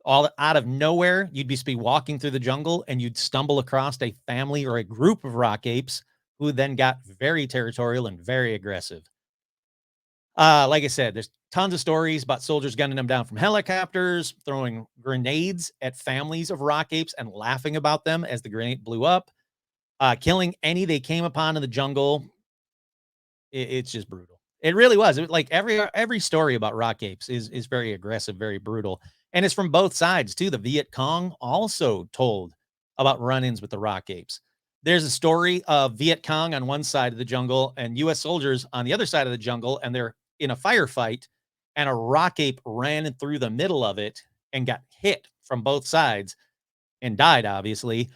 S1: all out of nowhere. You'd be walking through the jungle and you'd stumble across a family or a group of rock apes who then got very territorial and very aggressive. Like I said, there's tons of stories about soldiers gunning them down from helicopters, throwing grenades at families of rock apes and laughing about them as the grenade blew up, killing any they came upon in the jungle. It's just brutal. It really was. It was like every story about rock apes is very aggressive, very brutal, and it's from both sides too. The Viet Cong also told about run-ins with the rock apes. There's a story of Viet Cong on one side of the jungle and U.S. soldiers on the other side of the jungle, and they're in a firefight, and a rock ape ran through the middle of it and got hit from both sides and died, obviously.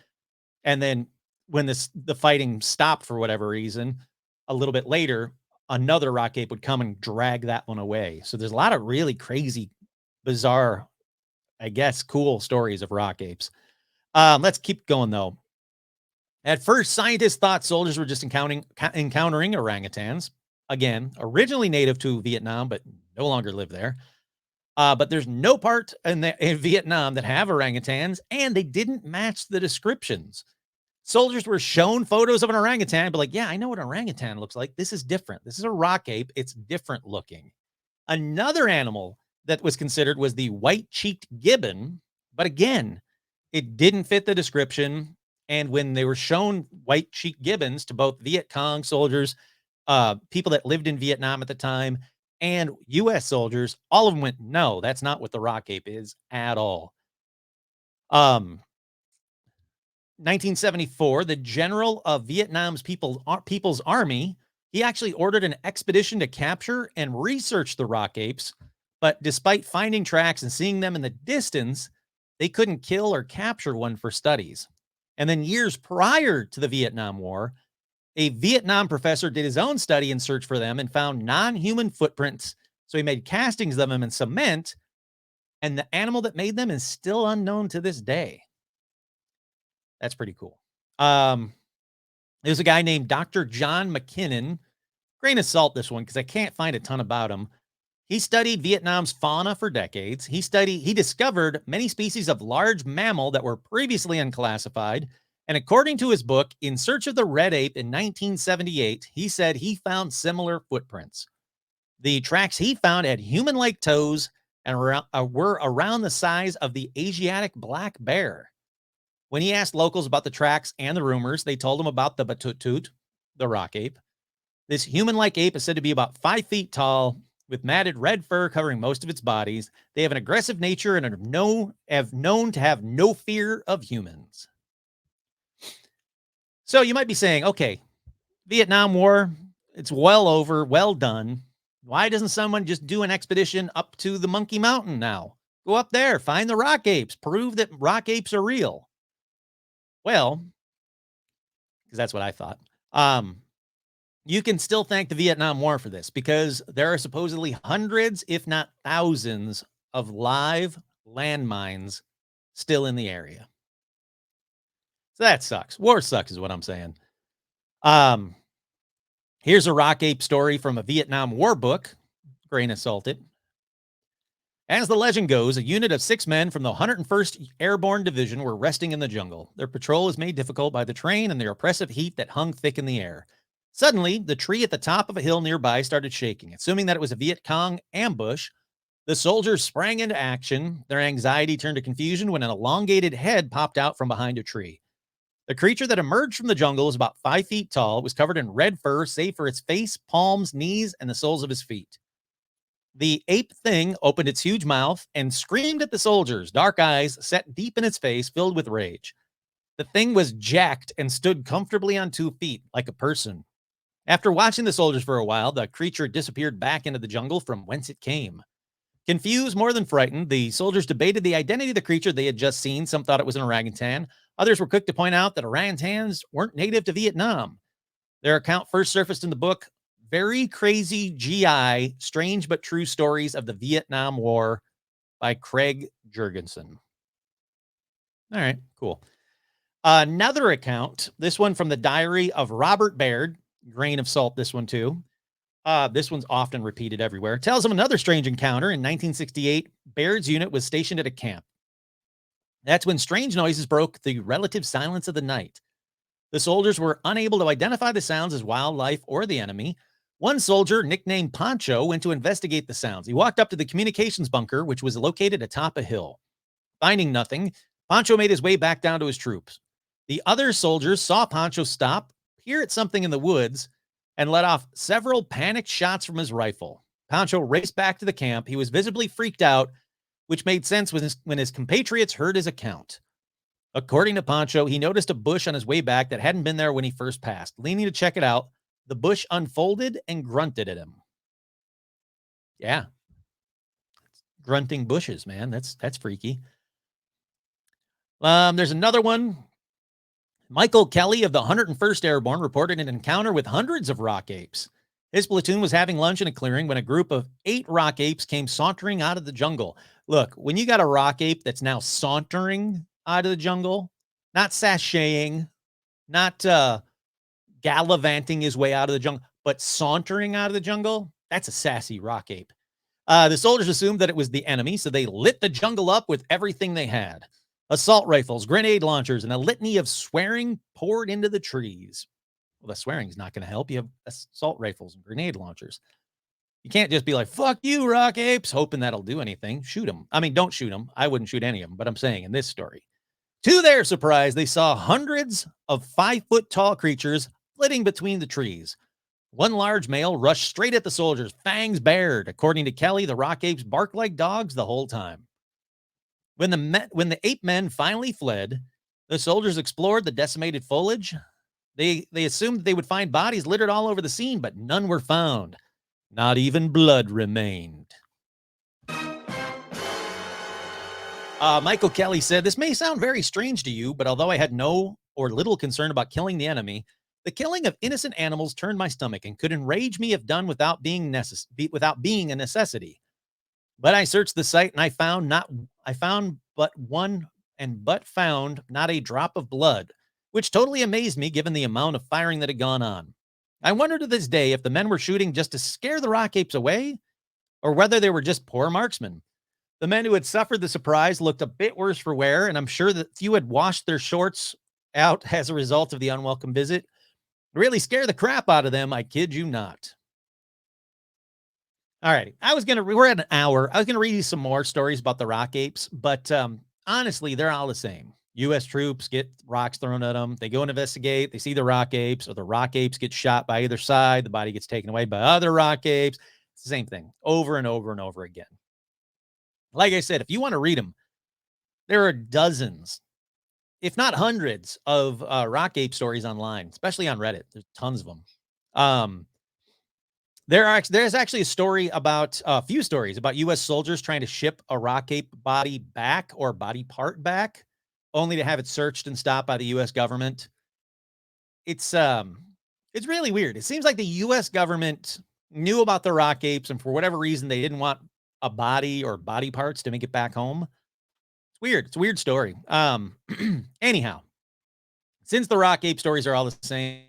S1: And then when the fighting stopped for whatever reason, a little bit later, another rock ape would come and drag that one away. So there's a lot of really crazy, bizarre, I guess, cool stories of rock apes. Let's keep going though. At first, scientists thought soldiers were just encountering orangutans. Again, originally native to Vietnam, but no longer live there. But there's no part in Vietnam that have orangutans, and they didn't match the descriptions. Soldiers were shown photos of an orangutan, but like, yeah, I know what an orangutan looks like. This is different. This is a rock ape. It's different looking. Another animal that was considered was the white-cheeked gibbon, but again, it didn't fit the description. And when they were shown white-cheeked gibbons to both Viet Cong soldiers, people that lived in Vietnam at the time, and U.S. soldiers, all of them went, no, that's not what the rock ape is at all. 1974, the general of Vietnam's People's Army, he actually ordered an expedition to capture and research the rock apes. But despite finding tracks and seeing them in the distance, they couldn't kill or capture one for studies. And then years prior to the Vietnam War, a Vietnam professor did his own study and search for them and found non-human footprints. So he made castings of them in cement, and the animal that made them is still unknown to this day. That's pretty cool. There's a guy named Dr. John McKinnon. Grain of salt, this one, because I can't find a ton about him. He studied Vietnam's fauna for decades. He discovered many species of large mammal that were previously unclassified. And according to his book, In Search of the Red Ape in 1978, he said he found similar footprints. The tracks he found had human-like toes and were around the size of the Asiatic black bear. When he asked locals about the tracks and the rumors, they told him about the batutut, the rock ape. This human-like ape is said to be about 5 feet tall, with matted red fur covering most of its bodies. They have an aggressive nature and have known to have no fear of humans. So you might be saying, okay, Vietnam War, it's well over, well done. Why doesn't someone just do an expedition up to the Monkey Mountain now? Go up there, find the rock apes, prove that rock apes are real. Well, because that's what I thought. Um, you can still thank the Vietnam War for this because there are supposedly hundreds, if not thousands, of live landmines still in the area. So that sucks. War sucks, is what I'm saying. Here's a rock ape story from a Vietnam War book. Grain of salted. As the legend goes, a unit of 6 men from the 101st Airborne Division were resting in the jungle. Their patrol was made difficult by the terrain and the oppressive heat that hung thick in the air. Suddenly, the tree at the top of a hill nearby started shaking. Assuming that it was a Viet Cong ambush, the soldiers sprang into action. Their anxiety turned to confusion when an elongated head popped out from behind a tree. The creature that emerged from the jungle was about 5 feet tall. It was covered in red fur, save for its face, palms, knees, and the soles of his feet. The ape thing opened its huge mouth and screamed at the soldiers, dark eyes set deep in its face, filled with rage. The thing was jacked and stood comfortably on 2 feet, like a person. After watching the soldiers for a while, the creature disappeared back into the jungle from whence it came. Confused more than frightened, the soldiers debated the identity of the creature they had just seen. Some thought it was an orangutan. Others were quick to point out that orangutans weren't native to Vietnam. Their account first surfaced in the book Very Crazy GI, Strange But True Stories of the Vietnam War by Craig Jurgensen. All right, cool. Another account, this one from the diary of Robert Baird, grain of salt, this one too. This one's often repeated everywhere. Tells of another strange encounter. In 1968, Baird's unit was stationed at a camp. That's when strange noises broke the relative silence of the night. The soldiers were unable to identify the sounds as wildlife or the enemy. One soldier, nicknamed Pancho, went to investigate the sounds. He walked up to the communications bunker, which was located atop a hill. Finding nothing, Pancho made his way back down to his troops. The other soldiers saw Pancho stop, peer at something in the woods, and let off several panicked shots from his rifle. Pancho raced back to the camp. He was visibly freaked out, which made sense when his compatriots heard his account. According to Pancho, he noticed a bush on his way back that hadn't been there when he first passed. Leaning to check it out, the bush unfolded and grunted at him. Yeah. Grunting bushes, man. That's freaky. There's another one. Michael Kelly of the 101st Airborne reported an encounter with hundreds of rock apes. His platoon was having lunch in a clearing when a group of 8 rock apes came sauntering out of the jungle. Look, when you got a rock ape that's now sauntering out of the jungle, not sashaying, not gallivanting his way out of the jungle, but sauntering out of the jungle, that's a sassy rock ape. The soldiers assumed that it was the enemy, so they lit the jungle up with everything they had. Assault rifles, grenade launchers, and a litany of swearing poured into the trees. Well, the swearing is not going to help. You have assault rifles and grenade launchers. You can't just be like, fuck you, rock apes, hoping that'll do anything. Shoot them. I mean, don't shoot them. I wouldn't shoot any of them, but I'm saying in this story. To their surprise, they saw hundreds of 5-foot-tall creatures flitting between the trees. One large male rushed straight at the soldiers, fangs bared. According to Kelly, the rock apes barked like dogs the whole time. When the 8 men finally fled, the soldiers explored the decimated foliage. They assumed they would find bodies littered all over the scene, but none were found. Not even blood remained. Michael Kelly said, "This may sound very strange to you, but although I had no or little concern about killing the enemy, the killing of innocent animals turned my stomach and could enrage me if done without being a necessity. But I searched the site and I found not a drop of blood, which totally amazed me given the amount of firing that had gone on. I wonder to this day if the men were shooting just to scare the rock apes away or whether they were just poor marksmen. The men who had suffered the surprise looked a bit worse for wear, and I'm sure that few had washed their shorts out as a result of the unwelcome visit. Really scare the crap out of them, I kid you not." All right. We're at an hour. I was going to read you some more stories about the rock apes, but honestly, they're all the same. U.S. troops get rocks thrown at them. They go and investigate. They see the rock apes, or the rock apes get shot by either side. The body gets taken away by other rock apes. It's the same thing over and over and over again. Like I said, if you want to read them, there are dozens if not hundreds of rock ape stories online, especially on Reddit. There's tons of them. Um, there's actually a story about a few stories about U.S. soldiers trying to ship a rock ape body back or body part back, only to have it searched and stopped by the U.S. government. It's it's really weird. It seems like the U.S. government knew about the rock apes, and for whatever reason, they didn't want a body or body parts to make it back home. It's weird. It's a weird story. Anyhow, since the rock ape stories are all the same,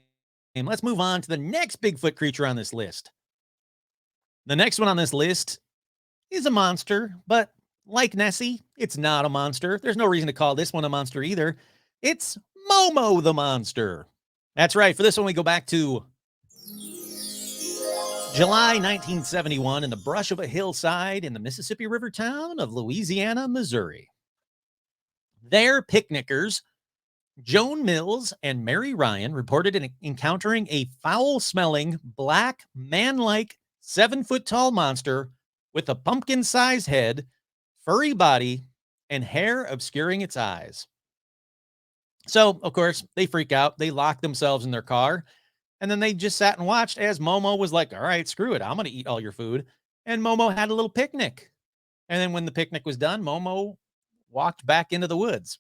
S1: let's move on to the next Bigfoot creature on this list. The next one on this list is a monster, but like Nessie, it's not a monster. There's no reason to call this one a monster either. It's Momo the monster. That's right. For this one, we go back to July 1971 in the brush of a hillside in the Mississippi River town of Louisiana, Missouri. There, picnickers Joan Mills and Mary Ryan reported encountering a foul-smelling, black, man-like, 7-foot-tall monster with a pumpkin-sized head, furry body, and hair obscuring its eyes. So, of course, they freak out. They lock themselves in their car, and then they just sat and watched as Momo was like, all right, screw it. I'm going to eat all your food. And Momo had a little picnic. And then when the picnic was done, Momo walked back into the woods.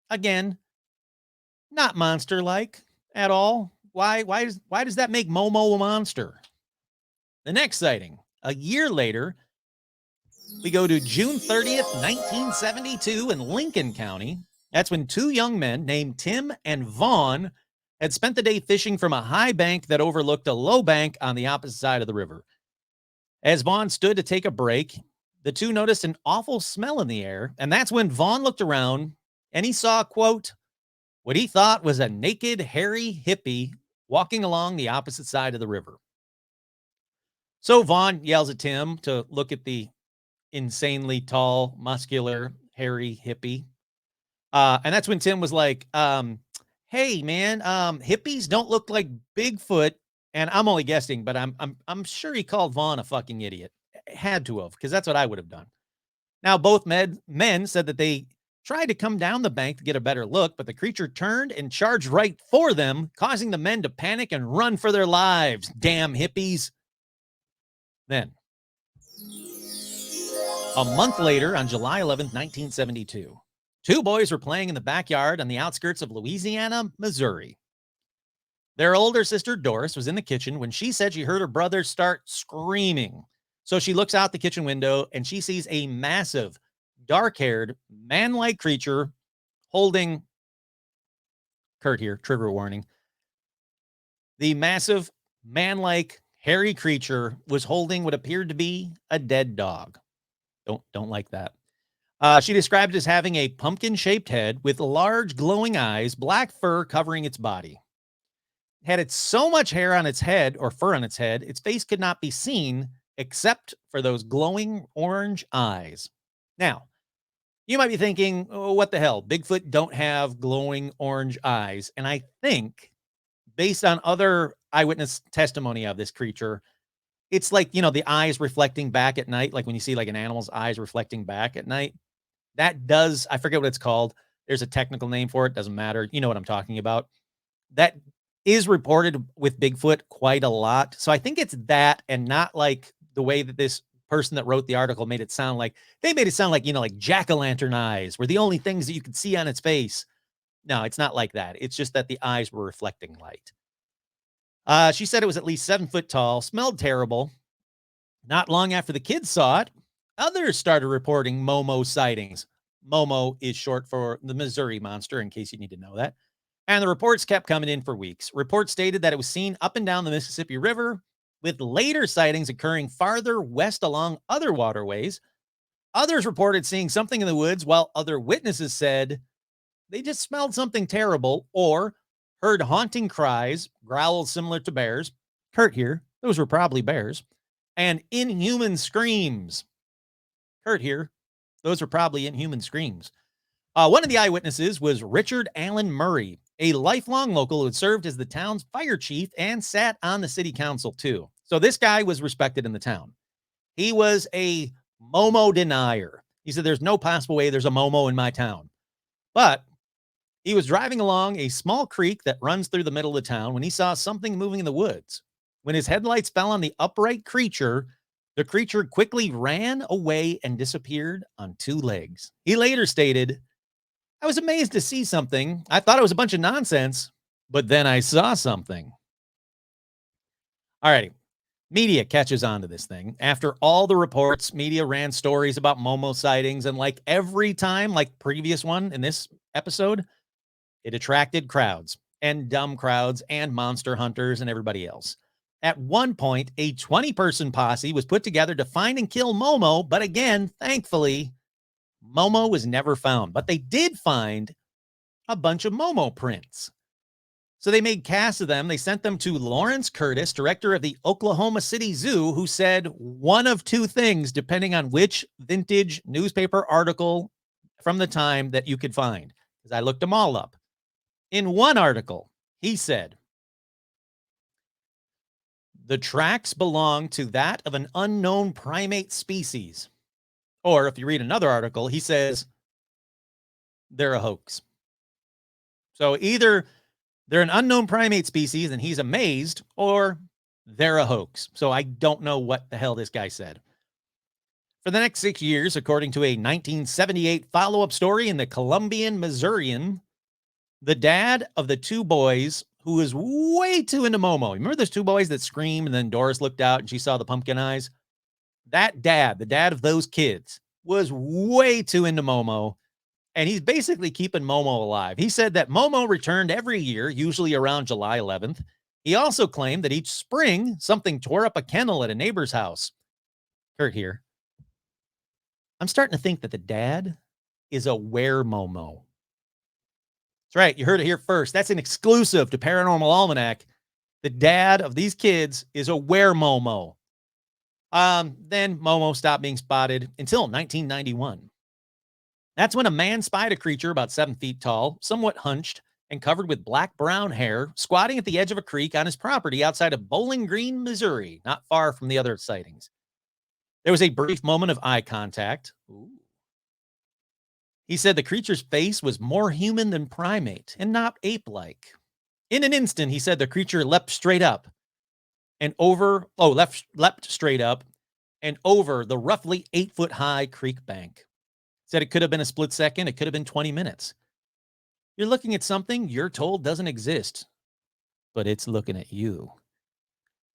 S1: Again, not monster-like at all. Why does that make Momo a monster? The next sighting, a year later, we go to June 30th, 1972 in Lincoln County. That's when two young men named Tim and Vaughn had spent the day fishing from a high bank that overlooked a low bank on the opposite side of the river. As Vaughn stood to take a break, the two noticed an awful smell in the air, and that's when Vaughn looked around and he saw, quote, what he thought was a naked, hairy hippie walking along the opposite side of the river. So Vaughn yells at Tim to look at the insanely tall, muscular, hairy hippie. And that's when Tim was like, hey man, hippies don't look like Bigfoot. And I'm only guessing, but I'm sure he called Vaughn a fucking idiot. Had to have, because that's what I would have done. Now, both men said that they tried to come down the bank to get a better look, but the creature turned and charged right for them, causing the men to panic and run for their lives. Damn hippies. Then, a month later, on July 11th, 1972, two boys were playing in the backyard on the outskirts of Louisiana, Missouri. Their older sister, Doris, was in the kitchen when she said she heard her brother start screaming. So she looks out the kitchen window and she sees a massive, dark-haired, man-like creature holding, Kurt here, trigger warning. The massive, man-like, hairy creature was holding what appeared to be a dead dog. Don't like that. She described it as having a pumpkin-shaped head with large glowing eyes, black fur covering its body. Had it so much hair on its head or fur on its head, its face could not be seen except for those glowing orange eyes. Now, you might be thinking, oh, what the hell? Bigfoot don't have glowing orange eyes. And I think, based on other eyewitness testimony of this creature, it's like, the eyes reflecting back at night, like when you see like an animal's eyes reflecting back at night. That does, I forget what it's called. There's a technical name for it. Doesn't matter. You know what I'm talking about. That is reported with Bigfoot quite a lot. So I think it's that, and not like the way that this person that wrote the article made it sound like. They made it sound like, like jack-o'-lantern eyes were the only things that you could see on its face. No, it's not like that. It's just that the eyes were reflecting light. She said it was at least 7 foot tall, smelled terrible. Not long after the kids saw it, others started reporting Momo sightings. Momo is short for the Missouri monster, in case you need to know that. And the reports kept coming in for weeks. Reports stated that it was seen up and down the Mississippi River, with later sightings occurring farther west along other waterways. Others reported seeing something in the woods, while other witnesses said they just smelled something terrible or heard haunting cries, growls similar to bears. Kurt here, those were probably bears. And inhuman screams. Kurt here, those were probably inhuman screams. One of the eyewitnesses was Richard Allen Murray, a lifelong local who had served as the town's fire chief and sat on the city council too. So this guy was respected in the town. He was a Momo denier. He said, there's no possible way there's a Momo in my town. But He was driving along a small creek that runs through the middle of the town when he saw something moving in the woods. When his headlights fell on the upright creature, the creature quickly ran away and disappeared on two legs. He later stated, I was amazed to see something. I thought it was a bunch of nonsense, but then I saw something. All righty. Media catches on to this thing. After all the reports, media ran stories about Momo sightings, and like every time, like previous one in this episode, it attracted crowds and dumb crowds and monster hunters and everybody else. At one point, a 20-person posse was put together to find and kill Momo, but again, thankfully, Momo was never found. But they did find a bunch of Momo prints. So they made casts of them. They sent them to Lawrence Curtis, director of the Oklahoma City Zoo, who said one of two things, depending on which vintage newspaper article from the time that you could find, because I looked them all up. In one article, he said, the tracks belong to that of an unknown primate species. Or if you read another article, he says they're a hoax. So either they're an unknown primate species and he's amazed, or they're a hoax. So I don't know what the hell this guy said. For the next 6 years, according to a 1978 follow-up story in the Columbian Missourian, the dad of the two boys, who was way too into Momo. Remember those two boys that screamed and then Doris looked out and she saw the pumpkin eyes? That dad, the dad of those kids, was way too into Momo. And he's basically keeping Momo alive. He said that Momo returned every year, usually around July 11th. He also claimed that each spring, something tore up a kennel at a neighbor's house. Kurt here. I'm starting to think that the dad is a were-Momo. That's right. You heard it here first. That's an exclusive to Paranormal Almanac. The dad of these kids is a were-Momo. Then Momo stopped being spotted until 1991. That's when a man spied a creature about 7 feet tall, somewhat hunched, and covered with black-brown hair, squatting at the edge of a creek on his property outside of Bowling Green, Missouri, not far from the other sightings. There was a brief moment of eye contact. Ooh. He said the creature's face was more human than primate and not ape-like. In an instant, he said the creature leapt straight up and leapt straight up and over the roughly 8-foot-high creek bank. Said it could have been a split second. It could have been 20 minutes. You're looking at something you're told doesn't exist, but it's looking at you.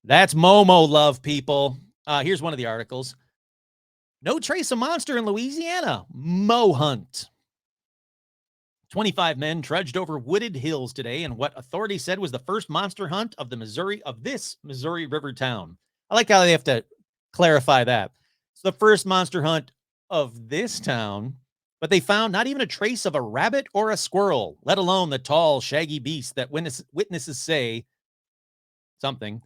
S1: That's Momo love, people. Here's one of the articles. No trace of monster in Louisiana. Mo hunt. 25 men trudged over wooded hills today in what authorities said was the first monster hunt of this Missouri River town. I like how they have to clarify that. It's the first monster hunt of this town, but they found not even a trace of a rabbit or a squirrel, let alone the tall, shaggy beast that witnesses say something.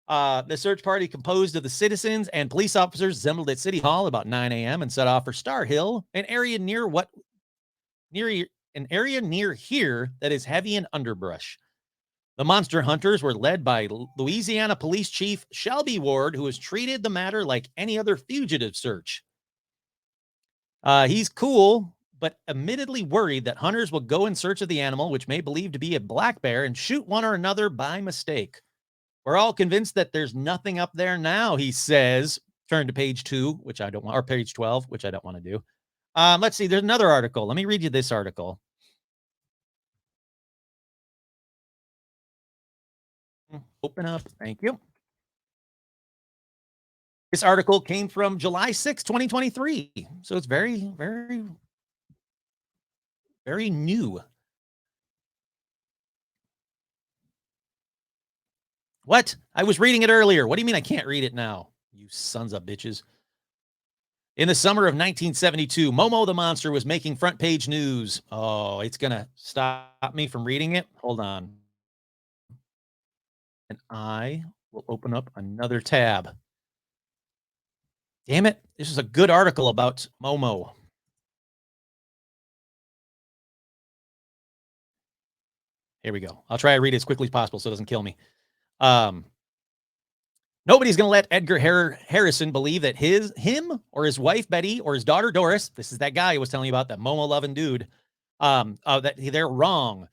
S1: The search party, composed of the citizens and police officers, assembled at City Hall about 9 a.m. and set off for Star Hill, an area near here that is heavy in underbrush. The monster hunters were led by Louisiana Police Chief Shelby Ward, who has treated the matter like any other fugitive search. He's cool, but admittedly worried that hunters will go in search of the animal, which may believe to be a black bear, and shoot one or another by mistake. We're all convinced that there's nothing up there now, he says. Turn to page 2, which I don't want, or page 12, which I don't want to do. Let's see. There's another article. Let me read you this article. Open up. Thank you. This article came from July 6, 2023. So it's very, very, very new. What? I was reading it earlier. What do you mean I can't read it now? You sons of bitches. In the summer of 1972, Momo the Monster was making front page news. Oh, it's going to stop me from reading it. Hold on. And I will open up another tab. Damn it. This is a good article about Momo. Here we go. I'll try to read it as quickly as possible so it doesn't kill me. Nobody's going to let Edgar Harrison believe that him or his wife Betty or his daughter Doris, this is that guy I was telling you about, that Momo loving dude, that they're wrong.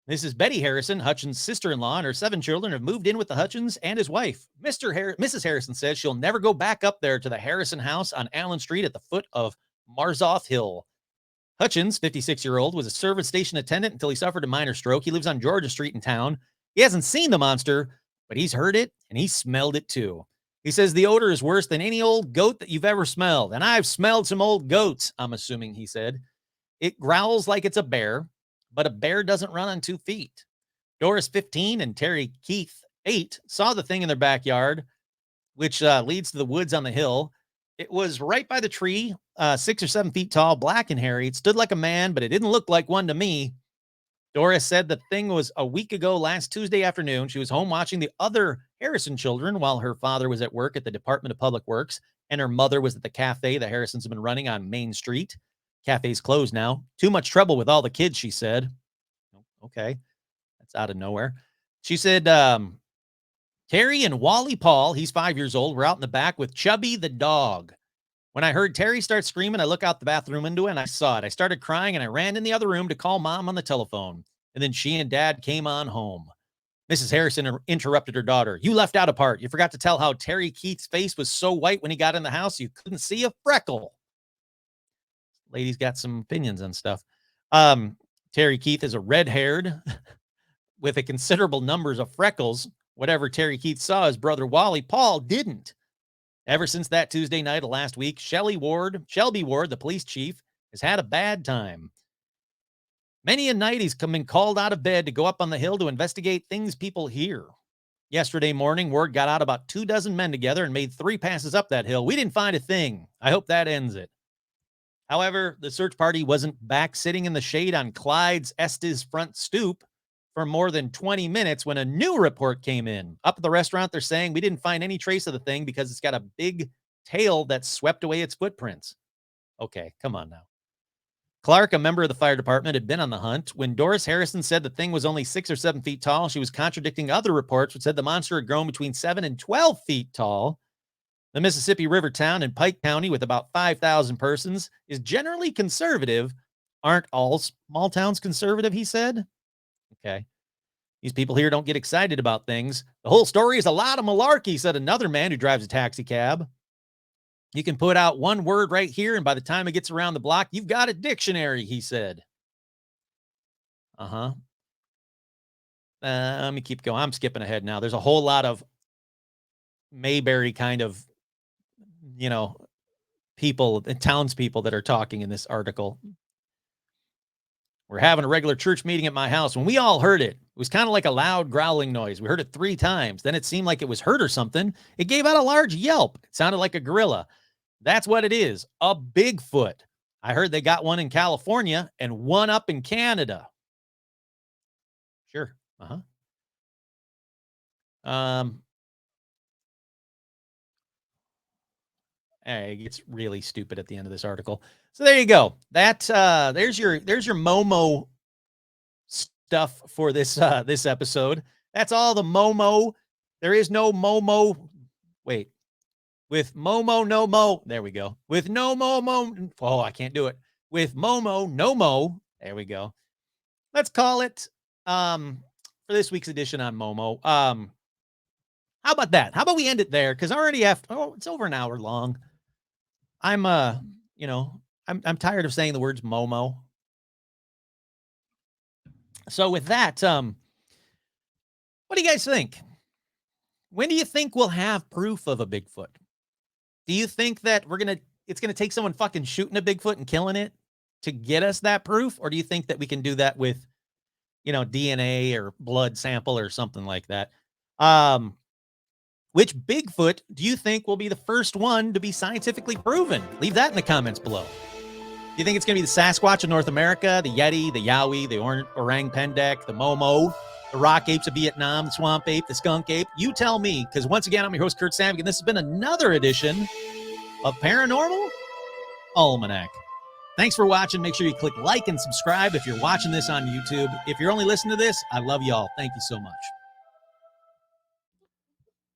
S1: This is Betty Harrison, Hutchins' sister-in-law, and her 7 children have moved in with the Hutchins and his wife. Mrs. Harrison says she'll never go back up there to the Harrison house on Allen Street at the foot of Marzoff Hill. Hutchins, 56-year-old, was a service station attendant until he suffered a minor stroke. He lives on Georgia Street in town. He hasn't seen the monster, but he's heard it and he smelled it too. He says the odor is worse than any old goat that you've ever smelled. And I've smelled some old goats, I'm assuming, he said. It growls like it's a bear, but a bear doesn't run on 2 feet. Doris, 15, and Terry Keith, 8, saw the thing in their backyard, which leads to the woods on the hill. It was right by the tree, 6 or 7 feet tall, black and hairy. It stood like a man, but it didn't look like one to me. Doris said the thing was a week ago last Tuesday afternoon. She was home watching the other Harrison children while her father was at work at the Department of Public Works, and her mother was at the cafe the Harrisons have been running on Main Street. Cafe's closed now. Too much trouble with all the kids, she said. Okay. That's out of nowhere. She said, Terry and Wally Paul, he's 5 years old, were out in the back with Chubby the dog. When I heard Terry start screaming, I look out the bathroom window and I saw it. I started crying and I ran in the other room to call Mom on the telephone. And then she and Dad came on home. Mrs. Harrison interrupted her daughter. You left out a part. You forgot to tell how Terry Keith's face was so white when he got in the house you couldn't see a freckle. Lady's got some opinions on stuff. Terry Keith is a red-haired with a considerable numbers of freckles. Whatever Terry Keith saw, his brother Wally Paul didn't. Ever since that Tuesday night of last week, Shelby Ward, the police chief, has had a bad time. Many a night he's been called out of bed to go up on the hill to investigate things people hear. Yesterday morning, Ward got out about 24 men together and made 3 passes up that hill. We didn't find a thing. I hope that ends it. However, the search party wasn't back sitting in the shade on Clyde's Estes front stoop for more than 20 minutes when a new report came in. Up at the restaurant, they're saying we didn't find any trace of the thing because it's got a big tail that swept away its footprints. Okay, come on now. Clark, a member of the fire department, had been on the hunt. When Doris Harrison said the thing was only 6 or 7 feet tall, she was contradicting other reports which said the monster had grown between 7 and 12 feet tall. The Mississippi River town in Pike County, with about 5,000 persons, is generally conservative. Aren't all small towns conservative, he said? Okay. These people here don't get excited about things. The whole story is a lot of malarkey, said another man who drives a taxi cab. You can put out one word right here, and by the time it gets around the block, you've got a dictionary, he said. Let me keep going. I'm skipping ahead now. There's a whole lot of Mayberry kind of, people, townspeople that are talking in this article. We're having a regular church meeting at my house. When we all heard it, it was kind of like a loud growling noise. We heard it 3 times. Then it seemed like it was hurt or something. It gave out a large yelp. It sounded like a gorilla. That's what it is, a Bigfoot. I heard they got one in California and one up in Canada. Sure. It gets really stupid at the end of this article. So there you go. That there's your Momo stuff for this this episode. That's all the Momo. There is no Momo. Wait. With Momo, no Mo. There we go. With no Momo. Oh, I can't do it. With Momo, no Mo. There we go. Let's call it for this week's edition on Momo. How about that? How about we end it there? Because already it's over an hour long. I'm tired of saying the words Momo. So with that, what do you guys think? When do you think we'll have proof of a Bigfoot? Do you think that it's gonna take someone fucking shooting a Bigfoot and killing it to get us that proof? Or do you think that we can do that with, DNA or blood sample or something like that? Which Bigfoot do you think will be the first one to be scientifically proven? Leave that in the comments below. Do you think it's going to be the Sasquatch of North America, the Yeti, the Yowie, the Orang Pendek, the Momo, the rock apes of Vietnam, the swamp ape, the skunk ape? You tell me, because once again, I'm your host, Kurt Savick, and this has been another edition of Paranormal Almanac. Thanks for watching. Make sure you click like and subscribe if you're watching this on YouTube. If you're only listening to this, I love y'all. Thank you so much.